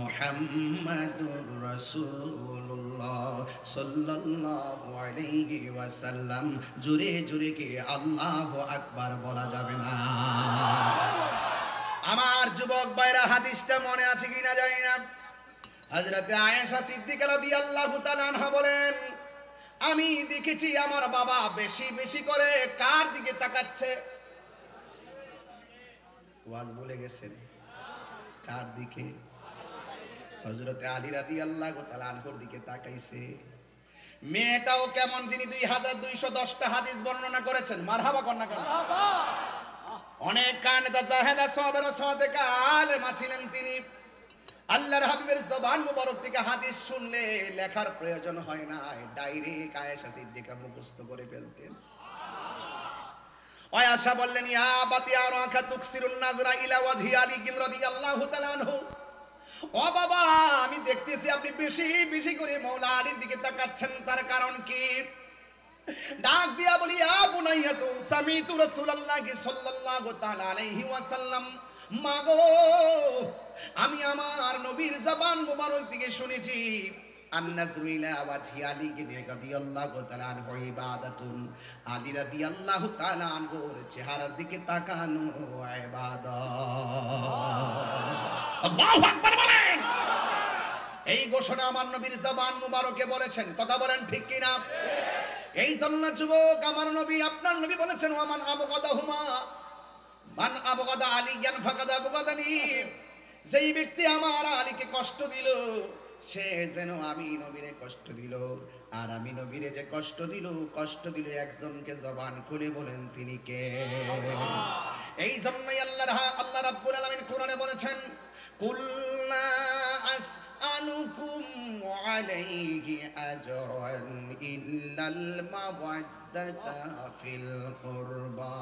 মুহাম্মাদুর রাসূলুল্লাহ সাল্লাল্লাহু আলাইহি ওয়াসাল্লাম। জোরে জোরে কি আল্লাহু আকবার বলা যাবে না? আমার যুবক ভাইরা, হাদিসটা মনে আছে কিনা জানি না। হযরতে আয়েশা সিদ্দিকা রাদিয়াল্লাহু তাআলা আনহা বলেন, আমি দেখেছি আমার বাবা বেশি বেশি করে কার দিকে তাকাচ্ছে। ওয়াজ বলে গেছেন কার দিকে? হযরতে আলী রাদিয়াল্লাহু তাআলা আনহুর দিকে তাকাইছে। মেয়েটাও কেমন, যিনি 2210টা হাদিস বর্ণনা করেছেন। মারহাবা কন্যা কেন? অনেক কানেদা জাহেদা সাহাবারা সাদেকা আলেমা ছিলেন তিনি। আল্লাহর হাবিবের জবান মুবারক থেকে হাদিস শুনলে লেখার প্রয়োজন হয় না, ডাইরেক্ট আয়েশা সিদ্দিকা মুখস্থ করে ফেলতেন। আয়েশা বললেন, ইয়া বাতি আরাকা তুকসিরুন নাজরা ইলা ওয়াজহি আলী রাদিয়াল্লাহু তাআলা আনহু। ও বাবা, আমি দেখতেছি আপনি বেশি বেশি করে মাওলা আলীর দিকে তাকাচ্ছেন, তার কারণ কি? ডাক দিয়া বলি, ইয়া বুনাইয়াতু সামিতু রাসূলুল্লাহি সাল্লাল্লাহু তাআলা আলাইহি ওয়াসাল্লাম। মাগো, আমি আমার নবীর জবান মুবারক থেকে শুনেছি, আন-নাজরু ইলা ওয়াজহি আলী রাদিয়াল্লাহু তাআলা আনহু ইবাদাতুন। আলী রাদিয়াল্লাহু তাআলা আনহুর চেহারার দিকে তাকানো ইবাদত। আল্লাহু আকবার বলেন। এই ঘোষণা আমার নবীর জবান মুবারকে বলেছেন। কথা বলেন ঠিক কি না? এই জন্য যুবক, আমার নবী, আপনার নবী বলেছেন, ওয়া মান আবগাদাহুমা মান আবগাদা আলিয়ান ফাকাদ আবগাদানি। যেই ব্যক্তি আমার আলীকে কষ্ট দিল, সে যেন আমি নবীরে কষ্ট দিল। আর আমি নবীরে যে কষ্ট দিল একজনকে। জবান খুলে বলেন তিনি কে? এই জন্যই আল্লাহ রাব্বুল আলামিন কোরআনে বলেছেন, কুল্লা আসআলুকুম আলাইহি আজরান ইল্লাল মাওয়াদ্দাতা ফিল কুরবা।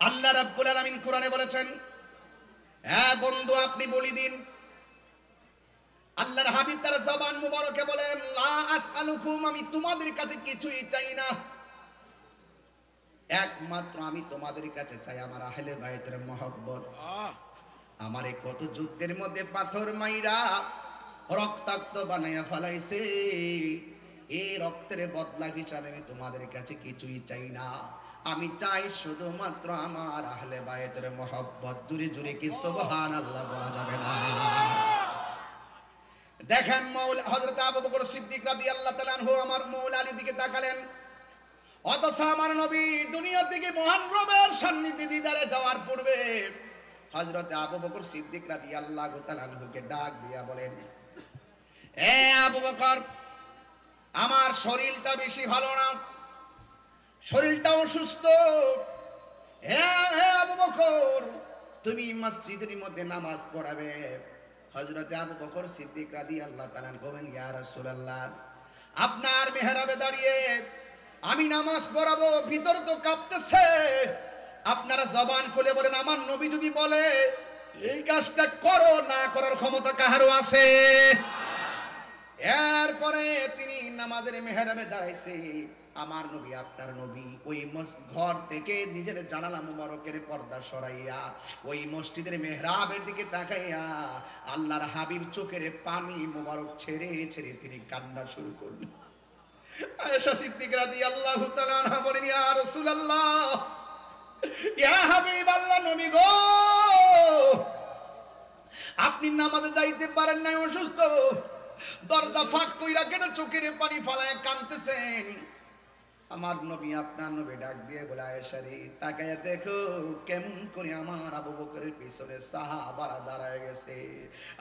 আল্লাহ রাব্বুল আলামিন কোরআনে বলেছেন, হ্যাঁ বন্ধু, আপনি বলি দিন। আল্লাহর হাবিব তার জবান মুবারকে বলেন, লা আসআলুকুম, আমি তোমাদের কাছে কিছুই চাই না, একমাত্র আমি তোমাদের কাছে চাই আমার আহলে বাইতের মহব্বত। আমারে কত যুদ্ধের মধ্যে পাথর মাইরা রক্তাক্ত বানাইয়া ফেলাইছে, এই রক্তের বদলা হিসাবে আমি তোমাদের কাছে কিছুই চাই না। আমি চাই শুধুমাত্র আমার আহলে বাইতের মহব্বত। জুরে জুরে কি সুবহানাল্লাহ বলা যাবে না? দেখেন, হযরত আবু বকর সিদ্দিক রাদিয়াল্লাহু তাআলা আনহু আমার মাওলা আলীর দিকে তাকালেন। অথচ আমার নবী দুনিয়া থেকে মহান রবের সান্নিধ্যে দিদারে যাওয়ার পূর্বে হযরত আবু বকর সিদ্দিক রাদিয়াল্লাহু তাআলা আনহুকে ডাক দিয়া বলেন, এ আবু বকর, আমার শরীরটা বেশি ভালো না, শরীরটা অসুস্থ। হে আবু বকর, তুমি মসজিদের মধ্যে নামাজ পড়াবে। হযরত আবু বকর সিদ্দিক রাদিয়াল্লাহু তাআলা বলেন, ইয়া রাসূলুল্লাহ, আপনার মেহরাবে দাঁড়িয়ে আমি নামাজ পড়াবো, ভিতর তো কাঁপতেছে। আপনারা জবান খুলে বলেন, আমার নবী যদি বলে এই কাজটা করো, না করার ক্ষমতা কাহারও আছে? এরপরে তিনি নামাজের মেহরাবে দাঁড়াইছে। আমার নবী, আপনার নবী ওই ঘর থেকে নিজের জানালা মুবারকের পর্দা সরাইয়া ওই মসজিদের মেহরাবের দিকে তাকাইয়া আল্লাহর হাবিব চোখের পানি মুবারক ছেড়ে ছেড়ে তিনি কান্না শুরু করলেন। আয়েশা সিদ্দিকা রাদিয়াল্লাহু তাআলা আনহা বলেন, ইয়া রাসূলুল্লাহ, ইয়া হাবিব আল্লাহ, নবী গো, আপনি নামাজে যাইতে পারেন না, অসুস্থ, দরজা ফাঁক কইরা কেন চোখের পানি ফালায় কাঁদতেছেন? আমার নবী, আপনার নবী ডাক দিয়ে বলে, আয়েশা রে, তাকায়া দেখো কেমন করে আমার আবু বকরের পিছনে সাহাবারা দাঁড়ায় গেছে।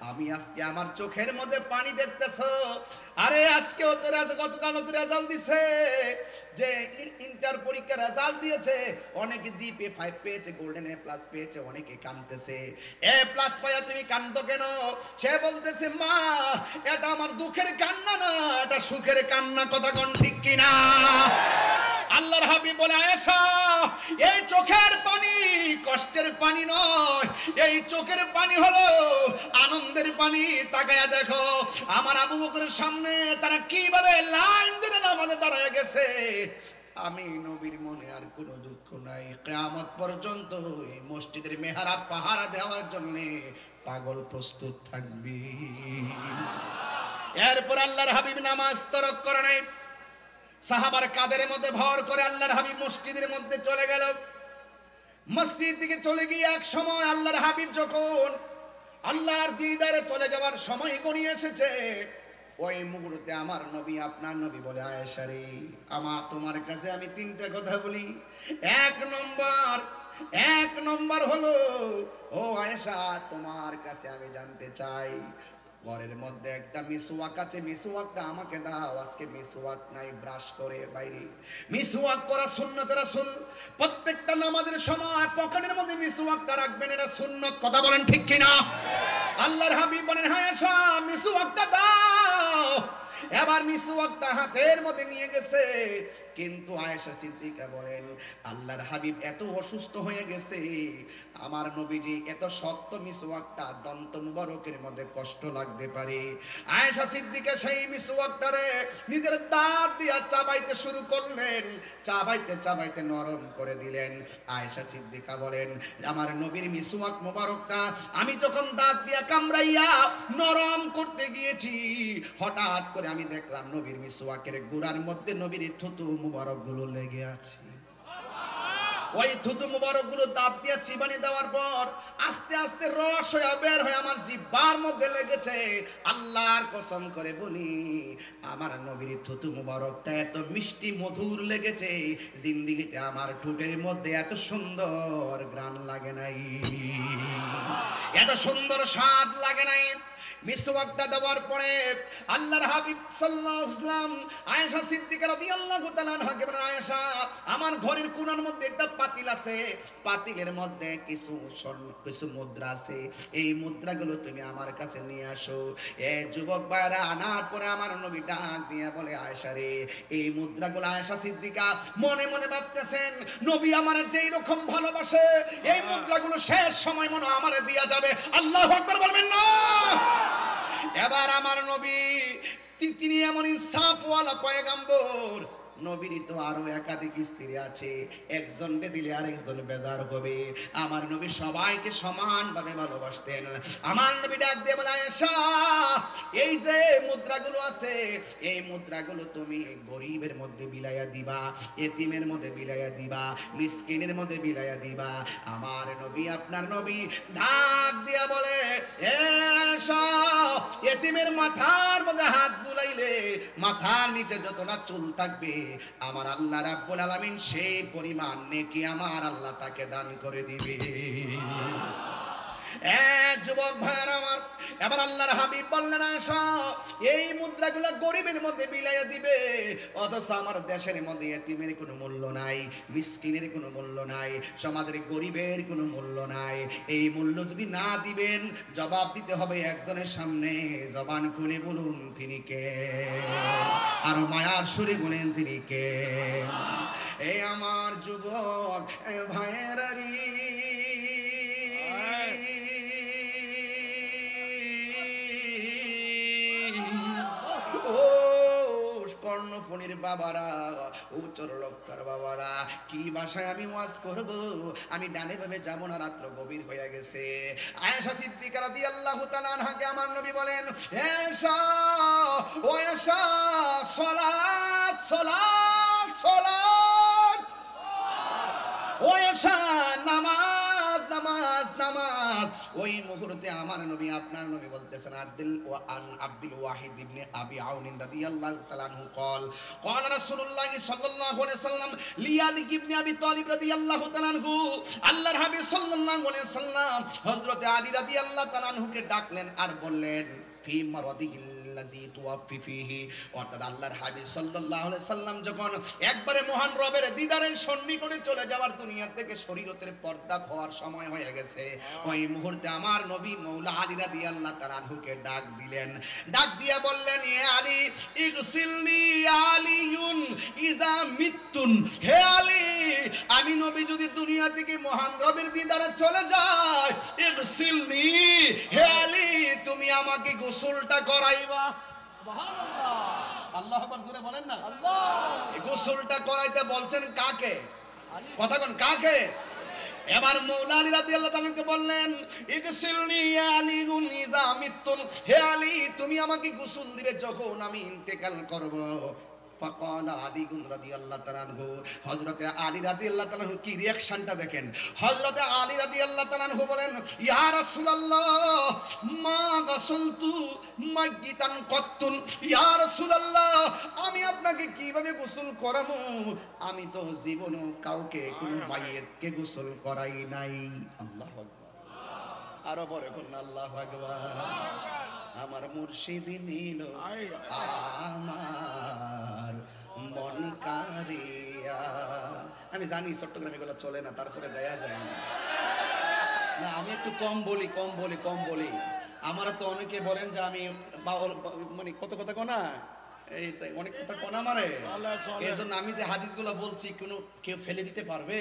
আমি আজকে আমার চোখের মধ্যে পানি দেখতেছো। আরে আজকে গতকাল তো রেজাল্ট দিছে, যে ইন্টার পরীক্ষার রেজাল্ট দিয়েছে, অনেকে জিপি 5 পেয়েছে, গোল্ডেন এ প্লাস পেয়েছে, অনেকে কাঁদতেছে। এ প্লাস পাইয়া তুমি কাঁদো কেন? সে বলতেছে, মা, এটা আমার দুঃখের কান্না না, এটা সুখের কান্না। কথা কোন ঠিক কিনা? আল্লাহর হাবিব বলে, আয়েশা, এই চোখের পানি কষ্টের পানি নয়, এই চোখের পানি হলো আনন্দের পানি। তাকায়া দেখো আমার আবু বকরের সামনে তারা কিভাবে লাইন ধরে নামাজে দাঁড়ায় গেছে। আমি নবীর মনে আর কোনো দুঃখ নাই, কিয়ামত পর্যন্ত এই মসজিদের মেহরাব পাহারা দেওয়ার জন্য পাগল প্রস্তুত থাকবি। এরপর আল্লাহর হাবিব নামাজ তরক করে নাই, সাহাবার কাদের মধ্যে ভর করে আল্লাহর হাবিব মসজিদের মধ্যে চলে গেল। মসজিদ দিকে চলে গিয়ে এক সময় আল্লাহর হাবিব যখন আল্লাহর দিদারে চলে যাওয়ার সময় গড়িয়ে এসেছে, ওই মুহূর্তে আমার নবী আপনার নবী বলে, আয়েশা রে, তোমার কাছে আমি তিনটা কথা বলি। এক নম্বর হলো, ও আয়েশা, তোমার কাছে আমি জানতে চাই, ঘরের মধ্যে একটা মিসওয়াক আছে, মিসওয়াকটা আমাকে দাও। আজকে মিসওয়াক নাই, ব্রাশ করে বাইরে। মিসওয়াক করা সুন্নত রাসূল, প্রত্যেকটা নামাজের সময় পকেটের মধ্যে মিসওয়াকটা রাখবেন, এটা সুন্নত। কথা বলেন ঠিক কিনা? আল্লাহর হাবিব বলেন, হ্যাঁ আয়েশা, মিসওয়াকটা দাও। এবার মিসওয়াকটা হাতের মধ্যে নিয়ে গেছে, কিন্তু আয়েশা সিদ্দিকা বলেন, আল্লাহর হাবিব এত অসুস্থ হয়ে গেছে, আমার নবীজি এত শক্ত মিসওয়াকটা দন্ত মুবারকের মধ্যে কষ্ট লাগতে পারে। আয়েশা সিদ্দিকা সেই মিসওয়াকটারে নিজের দাঁত দিয়ে চাবাইতে শুরু করলেন, চাবাইতে চাবাইতে নরম করে দিলেন। আয়েশা সিদ্দিকা বলেন, আমার নবীর মিসওয়াক মুবারকটা আমি যখন দাঁত দিয়ে কামড়াইয়া নরম করতে গিয়েছি, হঠাৎ করে আমি দেখলাম নবীর মিসওয়াকের গোড়ার মধ্যে নবীর থুতু মুবারক গুলো লেগে আছে। ওই থুতু মুবারক গুলো দাঁত দিয়ে চিবানি দেওয়ার পর আস্তে আস্তে রস হয়ে বের হয়ে আমার জিহ্বার মধ্যে লেগেছে। আল্লাহর কসম করে বলি, আমার নবীর থুতু মুবারকটা এত মিষ্টি মধুর লেগেছে, জিন্দেগিতে আমার ঠোঁটের মধ্যে এত সুন্দর ঘ্রাণ লাগে নাই, এত সুন্দর স্বাদ লাগে নাই। মিসওয়াকটা দেওয়ার পরে আল্লাহর হাবিব সাল্লাল্লাহু আলাইহি ওয়াসাল্লাম আয়েশা সিদ্দিকা রাদিয়াল্লাহু তাআলা আনহাকে বলেন, আয়েশা, আমার ঘরের কোণার মধ্যে একটা পাতিল আছে, পাতিলের মধ্যে কিছু মুদ্রা আছে, এই মুদ্রাগুলো তুমি আমার কাছে নিয়ে আসো। এই যুবক ভাইরা আনার পরে আমার নবী ডাক দিয়ে বলে, আয়েশা রে, এই মুদ্রাগুলো আয়েশা সিদ্দিকা মনে মনে ভাবতেছেন, নবী আমার যেই রকম ভালোবাসে, এই মুদ্রাগুলো শেষ সময় মনে আমারে দিয়া যাবে। আল্লাহু আকবার বলবেন না? এবার আমার নবী তিনি এমন ইনসাফওয়ালা পয়গম্বর, নবীর তো আরো একাধিক স্ত্রী আছে, একজনকে দিলে আরেকজন বেজার হবে। আমার নবী সবাইকে সমানভাবে ভালোবাসতেন। আমার নবী ডাক দিয়ে বলে, আয়েশা, এই যে মুদ্রাগুলো আছে, এই মুদ্রাগুলো তুমি গরিবের মধ্যে বিলাইয়া দিবা, এতিমের মধ্যে বিলাইয়া দিবা, মিসকিনের মধ্যে বিলাইয়া দিবা। আমার নবী আপনার নবী ডাক দিয়া বলে, আয়েশা, এতিমের মাথার মধ্যে হাত বুলাইলে মাথার নিচে যতটা চুল থাকবে, আমার আল্লাহ রাব্বুল আলামিন সেই পরিমাণ নেকি আমার আল্লাহ তাকে দান করে দিবে। যুবক ভাইয়ের আমার, এবার আল্লাহর হাবিব বললেন, আয়েশা, এই মুদ্রাগুলো গরিবের মধ্যে বিলাইয়া দিবে, অথচ আমার দেশের মধ্যে এতিমের কোনো মূল্য নাই, মিসকিনের কোনো মূল্য নাই, সমাজের গরিবের কোনো মূল্য নাই। এই মূল্য যদি না দিবেন, জবাব দিতে হবে একজনের সামনে। জবান খুলে বলুন তিনি কে? আর মায়ার সুরে বলেন তিনি কে? এই আমার যুবক ভাইয়েরা রে, কর্ণফুলীর বাবারা, ও চরলক্কার বাবারা, কি ভাষায় আমি ওয়াজ করব? আমি ডানে ভাবে যাব না, রাত্র গভীর হয়ে গেছে। আয়েশা সিদ্দিকা রাদিয়াল্লাহু তাআলা আনহাকে আমার নবী বলেন, আয়েশা, ও আয়েশা, সালাত সালাত সালাত, ও আয়েশা, নামাজ নামাজ নামাজ। ওই মুহূর্তে আমার নবী আপনার নবী বলতেছেন, আব্দুল ওয়াহিদ ইবনে আবি আউন রাদিয়াল্লাহু তাআলা আনহু قال قال رسول الله صلى الله عليه وسلم লিয়ালি ইবনে আবি তালিব রাদিয়াল্লাহু তাআলা আনহু, আল্লাহর হাবিব সাল্লাল্লাহু আলাইহি ওয়াসাল্লাম হযরত আলী রাদিয়াল্লাহু তাআলা আনহুকে ডাকলেন আর বললেন, ফি মারাদিহিল্লাযী তুওয়াফি ফীহি, অর্থাৎ আল্লাহর হাবিব সাল্লাল্লাহু আলাইহি সাল্লাম যখন একবারে মহান রবের দিদারের সন্নিকটে চলে যাওয়ার, দুনিয়া থেকে শরীয়তের পর্দা হওয়ার সময় হয়ে গেছে, ওই মুহূর্তে আমার নবী মাওলা আলী রাদিয়াল্লাহু তাআলা আনহুকে ডাক দিলেন। ডাক দিয়া বললেন, এ আলী, ইগসিলনি আলিয়ুন ইযা মিতুন, হে আলী, আমি নবী যদি দুনিয়া থেকে মহান রবের দিদারে চলে যাই, ইগসিলনি, হে আলী, তুমি আমাকে গোসলটা করাইবা। সুবহানাল্লাহ। আল্লাহ আকবার জোরে বলেন না। এই গোসলটা করাইতে বলছেন কাকে? কথা কোন কাকে? এবার মৌলা আলী রাদিয়াল্লাহু তাআলাকে বললেন, ইগসিলনি ইয়া আলী ইযা মিতুন, হে আলী তুমি আমাকে গোসল দিবে যখন আমি ইন্তেকাল করব। ফাকালা আলী রাদিয়াল্লাহু তাআলা আনহু, হযরতে আলী রাদিয়াল্লাহু তাআলা কি রিঅ্যাকশনটা দেখেন। হযরতে আলী রাদিয়াল্লাহু তাআলা আনহু বলেন, ইয়া রাসূলুল্লাহ মা গাসলতু মাইয়িতান কত্তুন, ইয়া রাসূলুল্লাহ আমি আপনাকে কিভাবে গোসল করাবো? আমি তো জীবনও কাউকে কোনো মাইয়িতকে গোসল করাই নাই। আল্লাহু আকবার। আরো পরে বলুন আল্লাহু আকবার। আমার মুর্শিদ নিল আমার মন কারিয়া। আমি জানি চট্টগ্রামে এগুলো চলে না, তারপরে গায়া যায় না। না আমি একটু কম বলি। আমারা তো অনেকে বলেন যে আমি মানে কত কথা কোনা, এই তাই অনেক কথা কোনা মারে। এই জন্য আমি যে হাদিসগুলো বলছি কোনো কেউ ফেলে দিতে পারবে?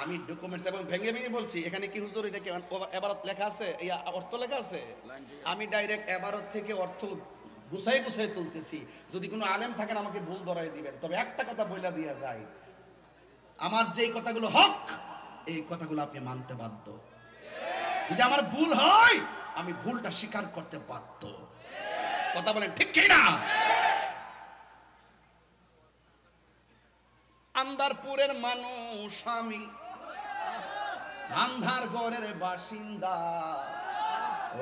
আমি ডকুমেন্টস এবং ভেঙে বলছি। এখানে কি হুজুর এটা কি এবারত লেখা আছে, এই অর্থ লেখা আছে? আমি ডাইরেক্ট এবারত থেকে অর্থ গুছাই তুলতেছি। যদি কোনো আলেম থাকেন আমাকে ভুল ধরাই দিবেন। তবে একটা কথা বইলা দিয়া যায়, আমার যেই কথাগুলো হক এই কথাগুলো আপনি মানতে বাধ্য। যদি আমার ভুল হয় আমি ভুলটা স্বীকার করতে বাধ্য। কথা বলেন ঠিক কি না? আন্দারপুরের মানুষ আমি, আন্ধার গড়ের বাসিন্দা।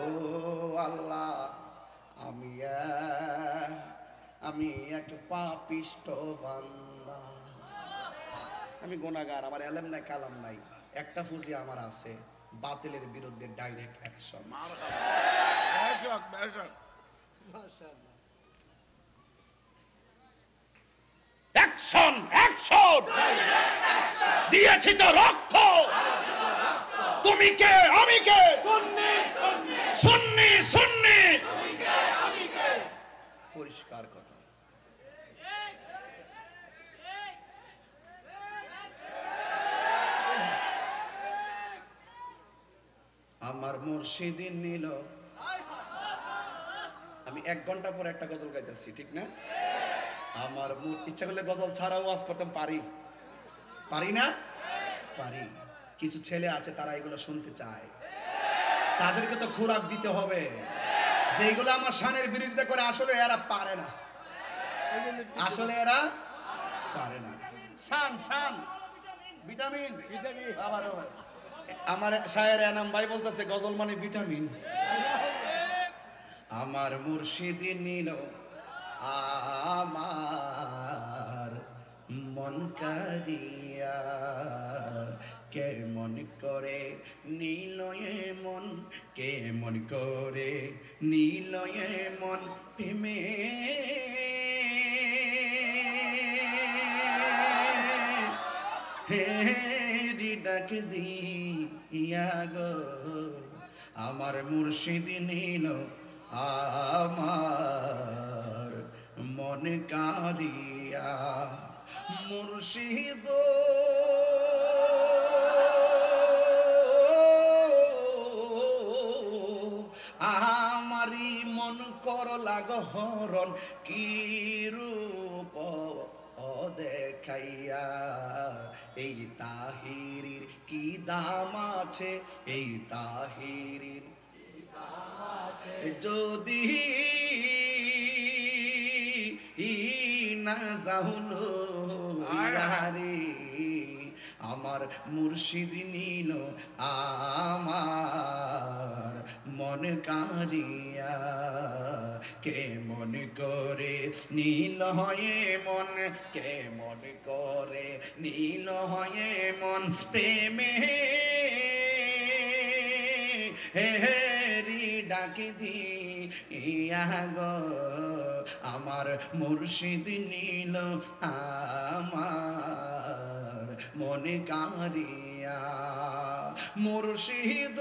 ও আল্লাহ আমি এক পাপিষ্ট বান্দা। আমি গুনাহগার, আমার এলেম নাই কালাম নাই। একটা ফুজি আমার আছে, বাতিলের বিরুদ্ধে ডাইরেক্ট অ্যাকশন। অ্যাকশন অ্যাকশন দিয়েছি তো রক্ত। তুমি কে আমি কে, সুন্নি সুন্নি, পরিষ্কার কথা। আমার মুর্শিদ নিল। আমি 1 ঘন্টা পর একটা গজল গাইতেছি, ঠিক না? আমার ইচ্ছা করলে গজল ছাড়াও ওয়াজ করতাম, পারি না? পারি। কিছু ছেলে আছে তারা এগুলো শুনতে চায়, তাদেরকে তো খোরাক দিতে হবে। যেগুলো আমার শানের বিরোধিতা করে আসলে এরা পারে না, শান ভিটামিন। আমার শায়ের এনাম ভাই বলতেছে গজল মানে ভিটামিন। আমার মুর্শিদ নিল আমার মন কারিয়া। কেমন করে নীল মন, কেমন করে নীল মন প্রেমে হেরি ডাক দিয়া গো। আমার মুর্শিদ নিল আমার মন কারিয়া। মুর্শিদ আমারি মন করলা গহরণ, কি রূপ দেখাইয়া। এই তাহিরির কি দাম আছে, এই তাহিরির যদি না যাহলো ইয়ারে। আমার মুর্শিদ নিল আমার মন কারিয়া। কেমন করে নীল হয়ে মন, কেমন করে নীল হয়ে মন প্রেমে হেরি ডাকি দিয়া গো। আমার মুর্শিদ নিল আমার মন কারিয়া। মুর্শিদ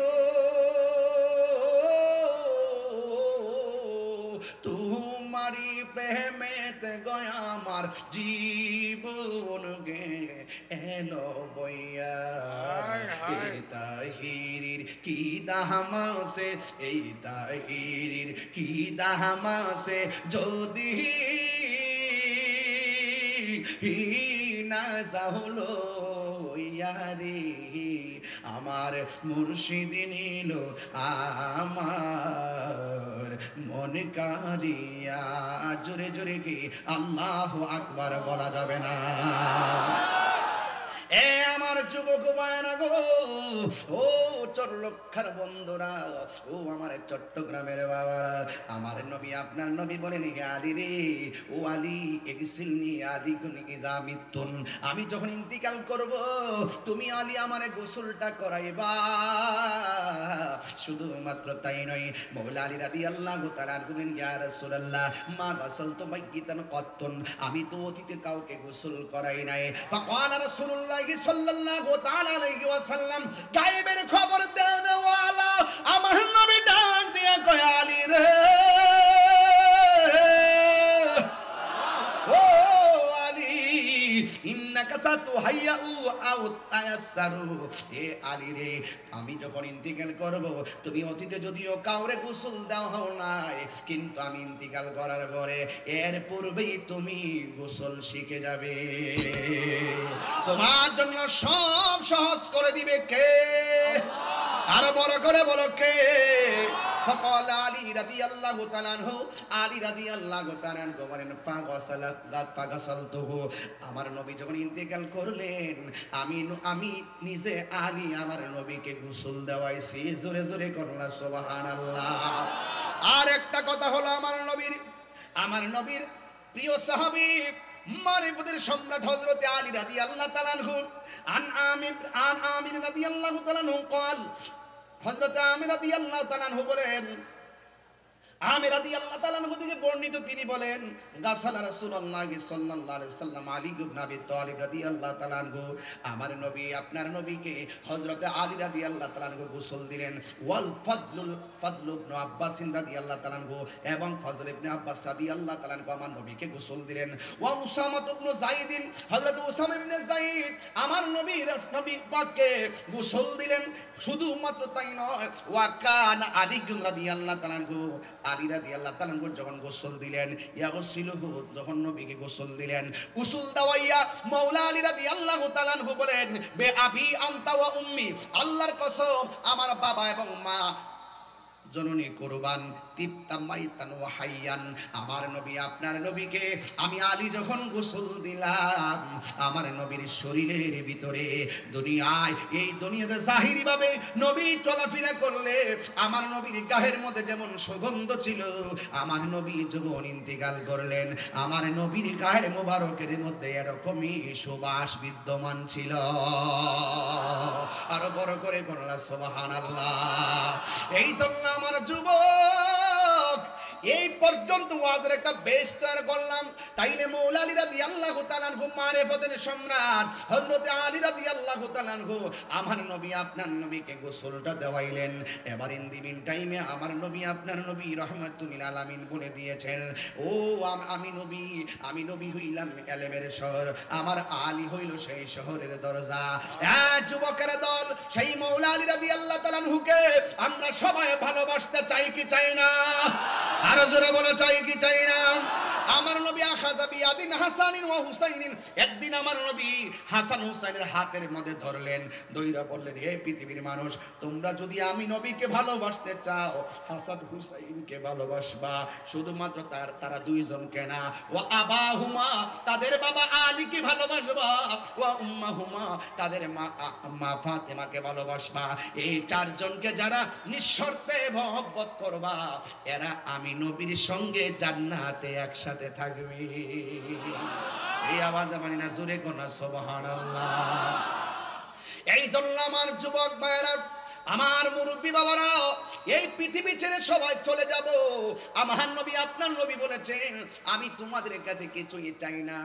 তোমারি প্রেমেতে গয়া আমার জীবন গে এলো বইয়া। এই তাহিরির কি দাম আছে, এই তাহিরির কি দাম আছে যদি নাজা হলো ইয়ারে আমার মুর্শিদ নিল আমার মন কারিয়া। জোরে জোরে কি আল্লাহু আকবার বলা যাবে না? এ আমার যুবক ভাইরা গো, ও চরলক্ষার বন্ধুরা, ও আমার চট্টগ্রামের বাবারা, আমার নবী আপনার নবী বলেন, হে আলী রে, ও আলী এগসিলনি আলী কুন ইজা মিতুন, আমি যখন ইন্তিকাল করব তুমি আলী আমারে গোসলটা করাইবা। শুধুমাত্র তাই নয়, মওলা আলী রাদিয়াল্লাহু তাআলা বলেন, ইয়া রাসূলুল্লাহ মা গাসালতু মাইয়িতান কাত্তুন, আমি তো অতীতে কাউকে গোসল করাই নাই। ফাকালা রাসূলুল্লাহ সাল্লাল্লাহু তাআলা আলাইহি ওয়াসাল্লাম, গায়েবের খবর দেন ওয়ালা আমার নবী ডাক দিয়া কয়, আলী রে, ও আলী, ইন্নাকা সাতুহাইয়াউ আও তায়াসসারু, এ আলী রে, আমি যখন ইন্তিকাল করব তুমি অতীতে যদিও কাউরে গোসল দাও নাই, কিন্তু আমি ইন্তিকাল করার পরে এর পূর্বেই তুমি গোসল শিখে যাবে। তোমার জন্য সব সহজ করে দিবে কে? আর বড় করে বলো কে? فقال علي رضي الله تعالى عنه, আলী রাদিয়াল্লাহু তাআলা আনহু বলেন, ফাগাসালতুহু, আমার নবী যখন ইন্তেকাল করলেন আমি নিজে আলী আমার নবীকে গোসল দেওয়াইছি। জোরে জোরে করুন সুবহানাল্লাহ। আর একটা কথা হলো, আমার নবীর প্রিয় সাহাবী মারিফতের সম্রাট হযরত আলী রাদিয়াল্লাহু তাআলা আনহু, আন আমির রাদিয়াল্লাহু তাআলা আনহু قال, হযরত আমির রাদিয়াল্লাহু তাআলা আনহু বলেন, আমির রাদিয়াল্লাহু তাআলা আনহু থেকে বর্ণিত, তিনি বলেন, গাসালা রাসূলুল্লাহ সাল্লাল্লাহু আলাইহি ওয়াসাল্লাম আলী ইবনে আবি তালিব রাদিয়াল্লাহু তাআলা আনহু, আমার নবী আপনার নবীকে হযরত আলী রাদিয়াল্লাহু তাআলা আনহু গোসল দিলেন। ওয়াল ফাদল ইবনে আব্বাস রাদিয়াল্লাহু তাআলা আনহু, এবং ফজল ইবনে আব্বাস রাদিয়াল্লাহু তাআলা আনহু আমার নবীকে গোসল দিলেন। ওয়া উসামা ইবনে যায়েদ, হযরত উসামা ইবনে যায়েদ আমার নবী পাককে গোসল দিলেন। শুধুমাত্র তাই নয়, ওয়া কানা আলী রাদিয়াল্লাহু তাআলা আনহু, আলী রাদিয়াল্লাহু তাআলা আনহু যখন গোসল দিলেন, ইয়াগসিলুহু, যখন নবীকে গোসল দিলেন, গোসল দাওয়াইয়া মাওলা আলী রাদিয়াল্লাহু তাআলা আনহু বলেন, বে আবি আনতা ওয়া উম্মি, আল্লাহর কসম আমার বাবা এবং মা জননী কুরবান, তিবতাম মাইতান ওয়া হাইয়ান, আমার নবী আপনার নবীকে আমি আলী যখন গোসল দিলাম, আমার নবীর শরীরের ভিতরে দুনিয়ায়, এই দুনিয়াতে জাহিরি ভাবে নবী চলাফেরা করলে আমার নবীর গায়ের মধ্যে যেমন সুগন্ধ ছিল, আমার নবী যখন ইন্তেকাল করলেন আমার নবীর গায়ে মোবারকের মধ্যে এরকমই সুবাস বিদ্যমান ছিল। আরো বড় করে বললা সুবহানাল্লাহ। এই জন্য আমার যুবক, এই পর্যন্ত ওয়াজের একটা বেশ তৈরি করলাম, তাইলে মাওলা আলী রাদিয়াল্লাহু তাআলা আনহু মারিফতের সম্রাট হযরত আলী রাদিয়াল্লাহু তাআলা আনহু আমার নবী আপনার নবীকে গোসলটা দেওয়াইলেন। এবার ইন দি মিন টাইমে আমার নবী আপনার নবী রাহমাতুল আলামিন বলে দিয়েছেন, ও আমি নবী হইলাম এলেমের শহর, আমার আলী হইল সেই শহরের দরজা। যুবকের দল, সেই মাওলা আলী রাদিয়াল্লাহু তাআলা আনহুকে আমরা সবাই ভালোবাসতে চাই কি চাই না? আরো জোরে বলো, চাই কি চাই না? আমার নবী আখাযা বিয়াদিন হাসানিন ওয়া হুসাইনিন, একদিন আমার নবী হাসান হুসাইনের হাতের মধ্যে ধরলেন, দইরা বললেন, হে পৃথিবীর মানুষ, তোমরা যদি আমি নবীকে ভালোবাসতে চাও, হাসান হুসাইনকে ভালোবাসবা। শুধুমাত্র তারা দুইজনকে না, ওয়া আবাহুমা, তাদের বাবা আলীকে ভালোবাসবা, ওয়া উম্মাহুমা, তাদের মা ফাতেমাকে ভালোবাসবা। এই চারজনকে যারা নিঃশর্তে মহব্বত করবা, এরা আমি নবীর সঙ্গে জান্নাতে একসাথে থাকবে। এই আওয়াজ মানি না, জোরে কোনা সুবহানাল্লাহ। এই জন্য আমার যুবক ভাইরা, আমার মুরব্বী বাবারা, এই পৃথিবী ছেড়ে সবাই চলে যাব। আমার নবী আপনার নবী বলেছেন, আমি তোমাদের কাছে কিছুই চাই না,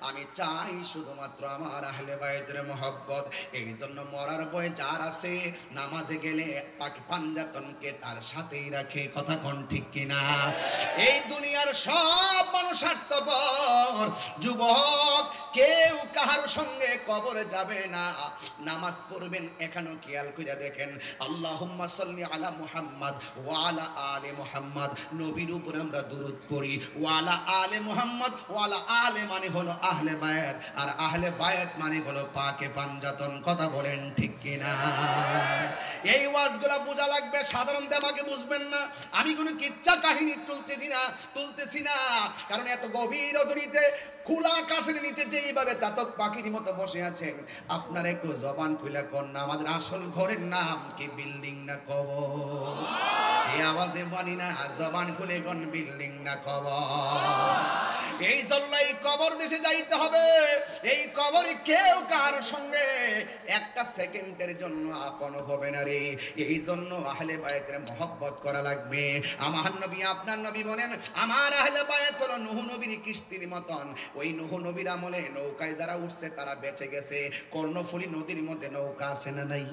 আমি চাই শুধুমাত্র আমার আহলে বায়তের মহব্বত। এই জন্য মরার ভয় যার আছে, নামাজে গেলে পাকি পাঞ্জাতনকে তার সাথেই রাখে। কথা কোন ঠিক কিনা? এই দুনিয়ার সব মানুষ স্বার্থপর। যুবক, কেউ কাহার সঙ্গে কবরে যাবে না, নামাজ পড়বেন। এখানেও খেয়াল করে দেখেন, আল্লাহুম্মা সাল্লি আলা মুহাম্মদ ওয়া আলা আলি মুহাম্মদ, নবীর উপর আমরা দরুদ পড়ি। ওয়া আলা আলি মুহাম্মদ, ওয়া আলা আলি মানে হলো আহলে বায়াত, আর আহলে বায়াত মানে হলো পাকে পাঞ্জাতন। কথা বলেন ঠিক কিনা? এই ওয়াজগুলা বোঝা লাগবে, সাধারণ দেমাগে বুঝবেন না। আমি কোনো কিচ্ছা কাহিনী তুলতেছি না, কারণ এত গভীর রজনীতে খোলা আকাশের নিচে যেইভাবে চাতক পাখির মতো বসে আছেন, আপনার একটু জবান খুলে কোন না, আমাদের আসল ঘরের নাম কি বিল্ডিং না কবর? এই আওয়াজে বানি না, জবান খুলে কোন বিল্ডিং না কবর? এই জন্য এই কবর দেশে যাইতে হবে। এই কবরে কেউ কার সঙ্গে একটা সেকেন্ডের জন্য আপন হবে না রে। এই জন্য আহলে বায়াতের মহব্বত করা লাগবে। আমার নবী, আপনার নবী বলেন, আমার আহলে বায়াত হলো নূহ নবীর কিস্তির মতন। ওই নূহ নবীর আমলে নৌকায় যারা উঠছে তারা বেঁচে গেছে। কর্ণফুলী নদীর মধ্যে নৌকা আছে না নাই?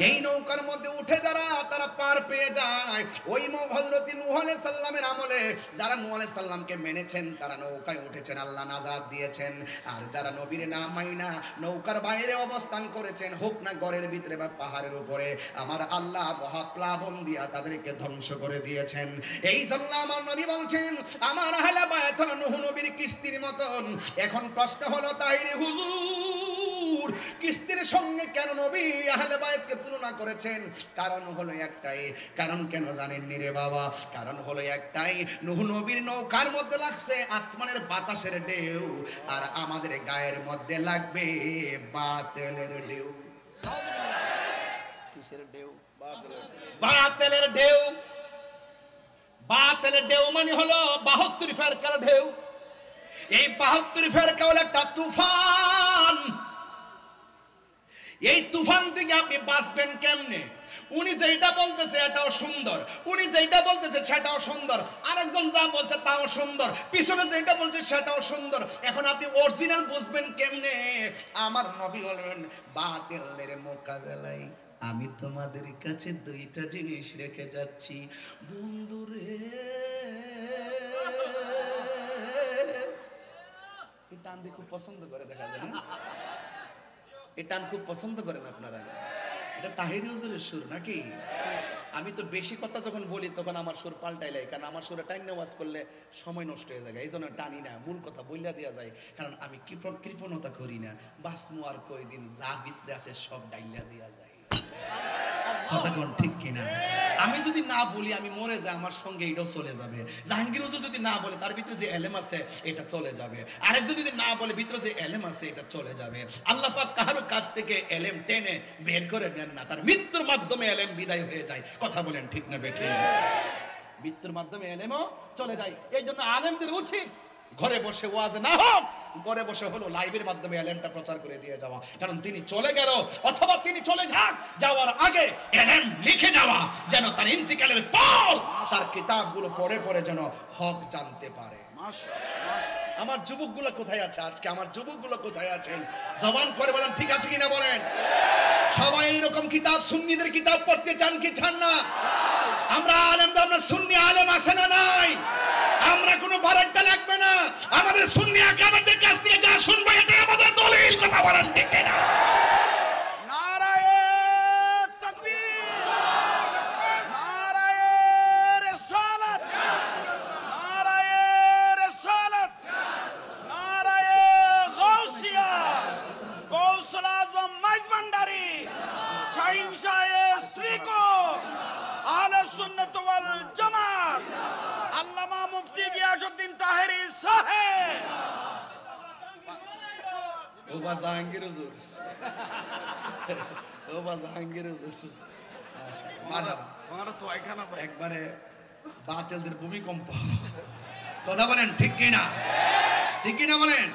এই নৌকার মধ্যে উঠে যারা তারা পার পেয়ে যায়। ওই হযরত নূহ আলাইহিস সালামের আমলে যারা নূহ আলাইহিস সালামকে মেনেছেন তারা নৌকায় উঠেছেন, আল্লাহ নাজাত দিয়েছেন। আর যারা নবীর নাম মাইনা নৌকার বাইরে অবস্থান করেছেন, হোক না ঘরের ভিতরে বা পাহাড়ের উপরে, আমার আল্লাহ মহাপ্লাবন দিয়া তাদেরকে ধ্বংস করে দিয়েছেন। এই জন্য আমার নবী বলছেন, আমার আহলে বায়াত হলো নূহ নবীর কিস্তির মতন। এখন প্রশ্ন হলো, তাইরে হুজুর, কিস্তির সঙ্গে কেন নবী আহলে বায়াতকে তুলনা করেছেন? কারণ হলো একটাই। কারণ কেন জানেন নি রে বাবা? কারণ হলো একটাই, নূহ নবীর নৌকার মধ্যে লাগছে আসমানের বাতাসের ঢেউ, আর আমাদের গায়ের মধ্যে লাগবে বাতেলের ঢেউ। কিসের ঢেউ? বাতেলের ঢেউ। বাতেলের ঢেউ মানে হলো 72 ফেরকার ঢেউ। এই 72 ফেরকা হলো একটা তুফান। এই তুফান থেকে আপনি বাঁচবেন কেমনে? উনি যেটা বলতেছে এটাও সুন্দর, উনি যেটা বলতেছে সেটাও সুন্দর, আরেকজন যা বলছে তাও সুন্দর, পিছনে যেটা বলছে সেটাও সুন্দর। এখন আপনি অরিজিনাল বুঝবেন কেমনে? আমার নবী বলেন, বাতিলের মোকাবেলায় আমি তোমাদের কাছে দুইটা জিনিস রেখে যাচ্ছি বন্ধুরে। এই টান দিয়ে খুব পছন্দ করে, দেখা যায় না? এই টান খুব পছন্দ করেন আপনারা। এটা তাহিরি হুজুরের সুর নাকি? আমি তো বেশি কথা যখন বলি তখন আমার সুর পাল্টাই লাগে, কারণ আমার সুরে টাইম ওয়াজ করলে সময় নষ্ট হয়ে যায়। এই জন্য টানি না, মূল কথা বইলা দেওয়া যায়, কারণ আমি কৃপণতা করি না। বাসমু আর কই দিন, যা ভিতরে আছে সব ডাইলা দেওয়া যায়। কথা কোন ঠিক কিনা? আমি যদি না বলি আমি মরে যাই, আমার সঙ্গে এটাও চলে যাবে। জাহাঙ্গীর হুজুর যদি না বলে তার ভিতরে যে এলেম আছে এটা চলে যাবে, আরেকজন যদি না বলে ভিতরে যে এলেম আছে এটা চলে যাবে। আল্লাহ পাক কারো কাছ থেকে এলেম টেনে বের করে নেন না, তার মৃত্যুর মাধ্যমে এলেম বিদায় হয়ে যায়। কথা বলেন ঠিক না বেঠিক? মৃত্যুর মাধ্যমে এলেমও চলে যায়। এই জন্য আলেমদের উচিত ঘরে বসে ওয়াজ না হোক, ঘরে বসে হলো লাইভের মাধ্যমে এলেমটা প্রচার করে দিয়ে যাওয়া। কারণ তিনি চলে গেল অথবা তিনি চলে যাক, যাওয়ার আগে এলেম লিখে যাওয়া, যেন তার ইন্তিকালের পর তার কিতাবগুলো পড়ে পড়ে যেন হক জানতে পারে। আমার যুবকগুলো কোথায় আছে আজকে? আমার যুবকগুলো কোথায় আছেন? জবান করে বলেন ঠিক আছে কিনা বলেন। সবাই এরকম কিতাব, সুন্নিদের কিতাব পড়তে চান কি চান না? আমরা আলেমদের, আমরা সুন্নি আলেম আছে না নাই? আমরা কোনো বারেকটা লাগবে না, আমাদের সুন্নি আকামদের কাছ থেকে যা শুনবো এটা আমাদের দলিল। কথা বলেন ঠিক না? নারায়ে তাকবীর, নারায়ে রিসালাত, নারায়ে রিসালাত, নারায়ে গাউসিয়া, গৌসুল আজম মাইজভান্ডারী, শাহিন শাহে শ্রীকো, আহলে সুন্নাত ওয়াল জামাত, আল্লামা মুফতি গিয়াসউদ্দিন তাহেরি সাহেব। ও বা জাহাঙ্গীর হুজুর, ও বা জাহাঙ্গীর হুজুর, মারহাবা। তোমার তো এখানে একবারে বাতিলদের ভূমিকম্প। কথা বলেন ঠিক কিনা? ঠিক কিনা বলেন?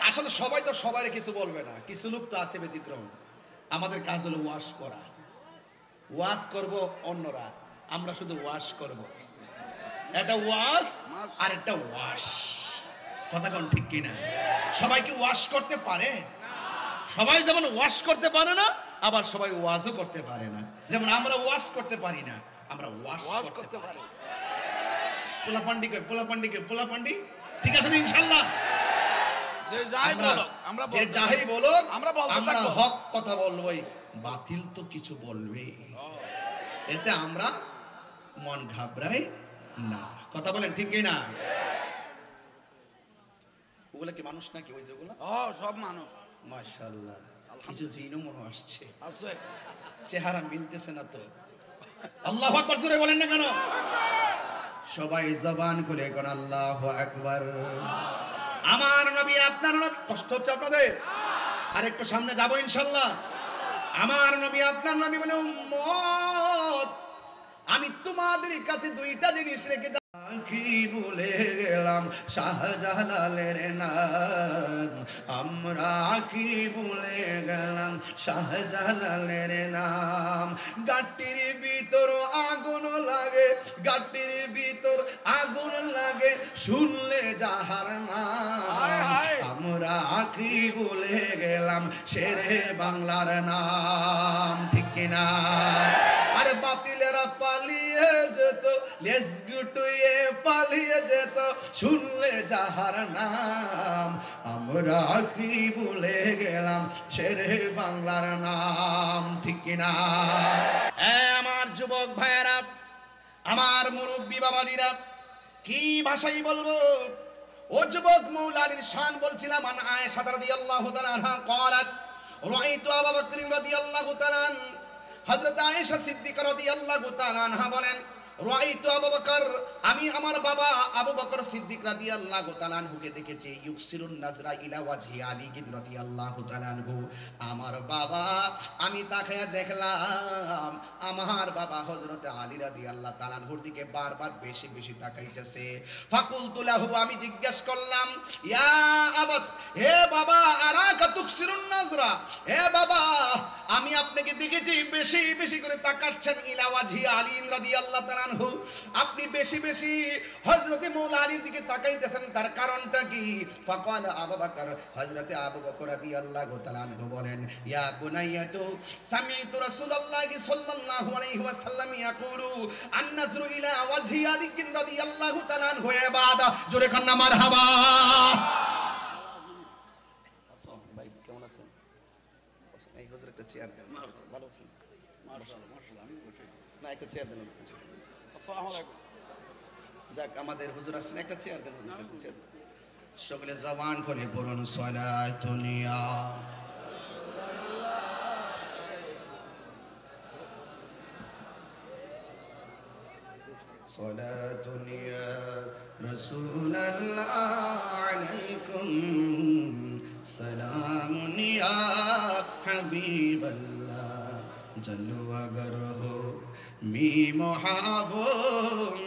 আসলে সবাই তো সবাই কিছু বলবে না, কিছু লোক তো আছে ব্যতিক্রম। আমাদের কাজ হলো ওয়াশ করা। ওয়াশ করব অন্যরা, আমরা শুধু ওয়াশ করব। একটা ওয়াশ আর একটা ওয়াশ। কথা কোন ঠিক কিনা? সবাই কি ওয়াশ করতে পারে? সবাই যেমন ওয়াশ করতে পারে না, আবার সবাই ওয়াজও করতে পারে না। যেমন আমরা ওয়াশ করতে পারি না, আমরা ওয়াশ করতে পারি। পোলাপান্ডি কই, পোলাপান্ডি কই, পোলাপান্ডি ঠিক আছে না ইনশাআল্লাহ? যে যাই বলুক, আমরা যে বলতে যাই বলুক আমরা বলতে আমরা থাকবো। হক কথা বলবোই, বাতিল তো কিছু বলবে, এতে আমরা মন ঘাবড়াই না। কথা বলেন ঠিক কি না? ওগুলা কি মানুষ নাকি ওই যেগুলা? সব মানুষ। মাশাআল্লাহ, কিছু জিনও মনে আসছে, আছে চেহারা মিলতেছে না তো। আল্লাহু আকবার জোরে বলেন না কেন? সবাই জবান খুলে কোন আল্লাহু আকবার। আমার নবী আপনার নবী, কষ্ট হচ্ছে আপনাদের? আর একটু সামনে যাব ইনশাআল্লাহ। আমার নবী আপনার নবী বলে, উম্মত আমি তোমাদের কাছে দুইটা জিনিস রেখে কি ভুলে গেলাম শাহজালালের নাম, আমরা কি ভুলে গেলাম শাহজালালের নাম। গাটির ভিতর আগুন লাগে, গাটির ভিতর আগুন লাগে শুনলে যাহার নাম, আমরা কি ভুলে গেলাম শেরে বাংলার নাম। ঠিক কিনা? আরে বাতিলেরা পালিয়ে যেত, লেস গুটুয়ে পালিয়ে যেত শুনলে যাহার নাম, আমরা কি ভুলে গেলাম শেরে বাংলার নাম। ঠিক কিনা? আমার যুবক ভাইয়েরা, আমার মুরব্বী বাবাজিরা, কি ভাষাই বলবো। ও যুবক মৌলা আলীর শান বলছিলাম। আন আয়েশা রাদিয়াল্লাহু তাআলা আনহা قالت রাআইতু আবু বকর রাদিয়াল্লাহু তাআলা, হযরত আয়েশা সিদ্দিকা রাদিয়াল্লাহু তাআলা আনহা বলেন, রাআইতু আবু বকর, আমি আমার বাবা আবু বকর সিদ্দিক রাদিয়াল্লাহু তাআলা আনহুকে দেখেছি, ইউকসিরুন নাজরা ইলা ওয়াজহি আলী রাদিয়াল্লাহু তাআলা আনহু। আমার বাবা, আমি তাকায়া দেখলাম আমার বাবা হযরত আলী রাদিয়াল্লাহু তাআলা আনহুর দিকে বারবার বেশি বেশি তাকাইতেছে। ফাকুলতু লাহু, আমি জিজ্ঞেস করলাম, ইয়া আবাত, হে বাবা, আরাকা তুকসিরুন নাজরা, হে বাবা আমি আপনাকে দেখেছি বেশি বেশি করে তাকাচ্ছেন ইলা ওয়াজহি আলী রাদিয়াল্লাহু তাআলা আনহু, আপনি বেশি বেশি হযরতে মাওলা আলীর দিকে তাকাইতেছেন, তার কারণটা কি? ফাকালা আবু বকর, হযরতে আবু বকর রাদিয়াল্লাহু তাআলা আনহু বলেন, ইয়া বুনাইয়াতু সামি'তু রাসূলুল্লাহি সাল্লাল্লাহু আলাইহি ওয়াসাল্লাম ইয়াকুলু আন-নাজরু ইলা ওয়াজহি আলী রাদিয়াল্লাহু তাআলা আনহু ইবাদা। জোরে কান্না মারহাবা। ভাই কেমন আছেন? এই হুজুর একটা চেয়ার দেন। ভালো আছেন? মাশাআল্লাহ মাশাআল্লাহ, আমি বসে। না, একটা চেয়ার দেন। আসসালামু আলাইকুম। যাক, আমাদের হুজুর আসছেন, একটা চেয়ার দেন হুজুর, একটা চেয়ার দেন। সকলে জবান খুলে পড়ুন সালাতুন ইয়া সালাতুন ইয়া রাসূলুল্লাহ আলাইকুম সালামুন ইয়া হাবিবাল্লাহ জল্লু अगर हो मी मोहाबो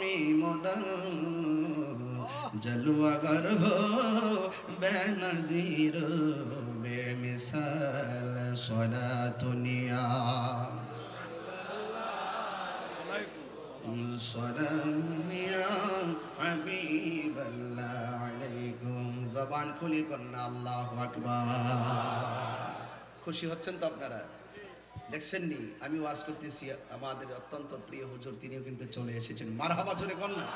मी मोदल जलू अगर हो बेनज़ीर बेमिसाल सलातुनिया सलामिया हबीबल्लाह अलैकुम। जबान खुली करना अल्लाहु আকবার। খুশি হচ্ছেন তো আপনারা? দেখছেন নি আমি ওয়াজ করতেছি, আমাদের অত্যন্ত প্রিয় হুজুর তিনিও কিন্তু চলে এসেছেন। মারহাবা জোরে কোন না।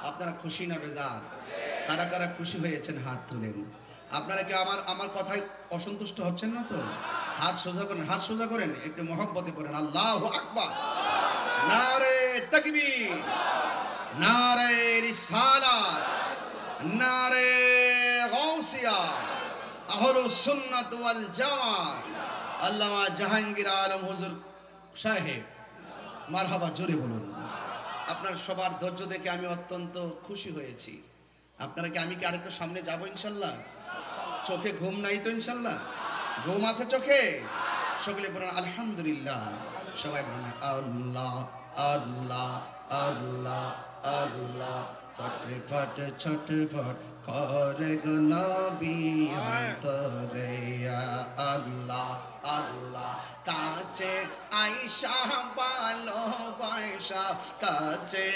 আপনারা খুশি না বেজার? কারা কারা খুশি হয়েছেন হাত তুলেন। আপনারা কি আমার কথায় অসন্তুষ্ট হচ্ছেন না তো? হাত সোজা করেন, হাত সোজা করেন, একটু মহব্বতে পড়েন আল্লাহু আকবার। নারে তাকবীর, নারে রিসালাত, নারে গাউসিয়া, আহলুস সুন্নাত ওয়াল জামাত আল্লামা জাহাঙ্গীর আলম হুজুর সাহেব। মারহাবা জোরে বলুন। আপনার সবার ধৈর্য দেখে আমি অত্যন্ত খুশি হয়েছি। আপনারা কি, আমি কি আরেকটু সামনে যাব ইনশাল্লাহ? চোখে ঘুম নাই তো ইনশাল্লাহ? ঘুম আছে চোখে? সকলে বলুন আলহামদুলিল্লাহ। সবাই বলুন আল্লাহ আল্লাহ আল্লাহ আল্লাহ। ছটফট ছটফট করে গো নবী অন্তরে, আল্লাহ আল্লাহ। কাছে আয়েশা ভালোবাসা, কাছে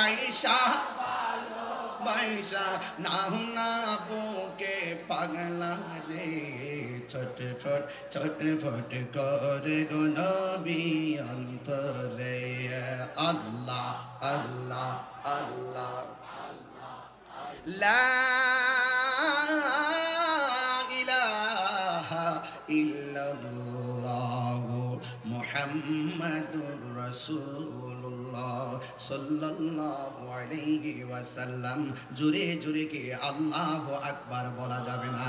আয়েশা ভালোবাসা, নাও না বুকে পাগলা রে। ছটফট ছটফট করে গো নবী অন্তরে, আল্লাহ আল্লাহ আল্লাহ। লা ইল্লাল্লাহু মুহাম্মাদুর রাসূলুল্লাহ সাল্লাল্লাহু আলাইহি ওয়াসাল্লাম। জোরে জোরে কি আল্লাহু আকবার বলা যাবে না?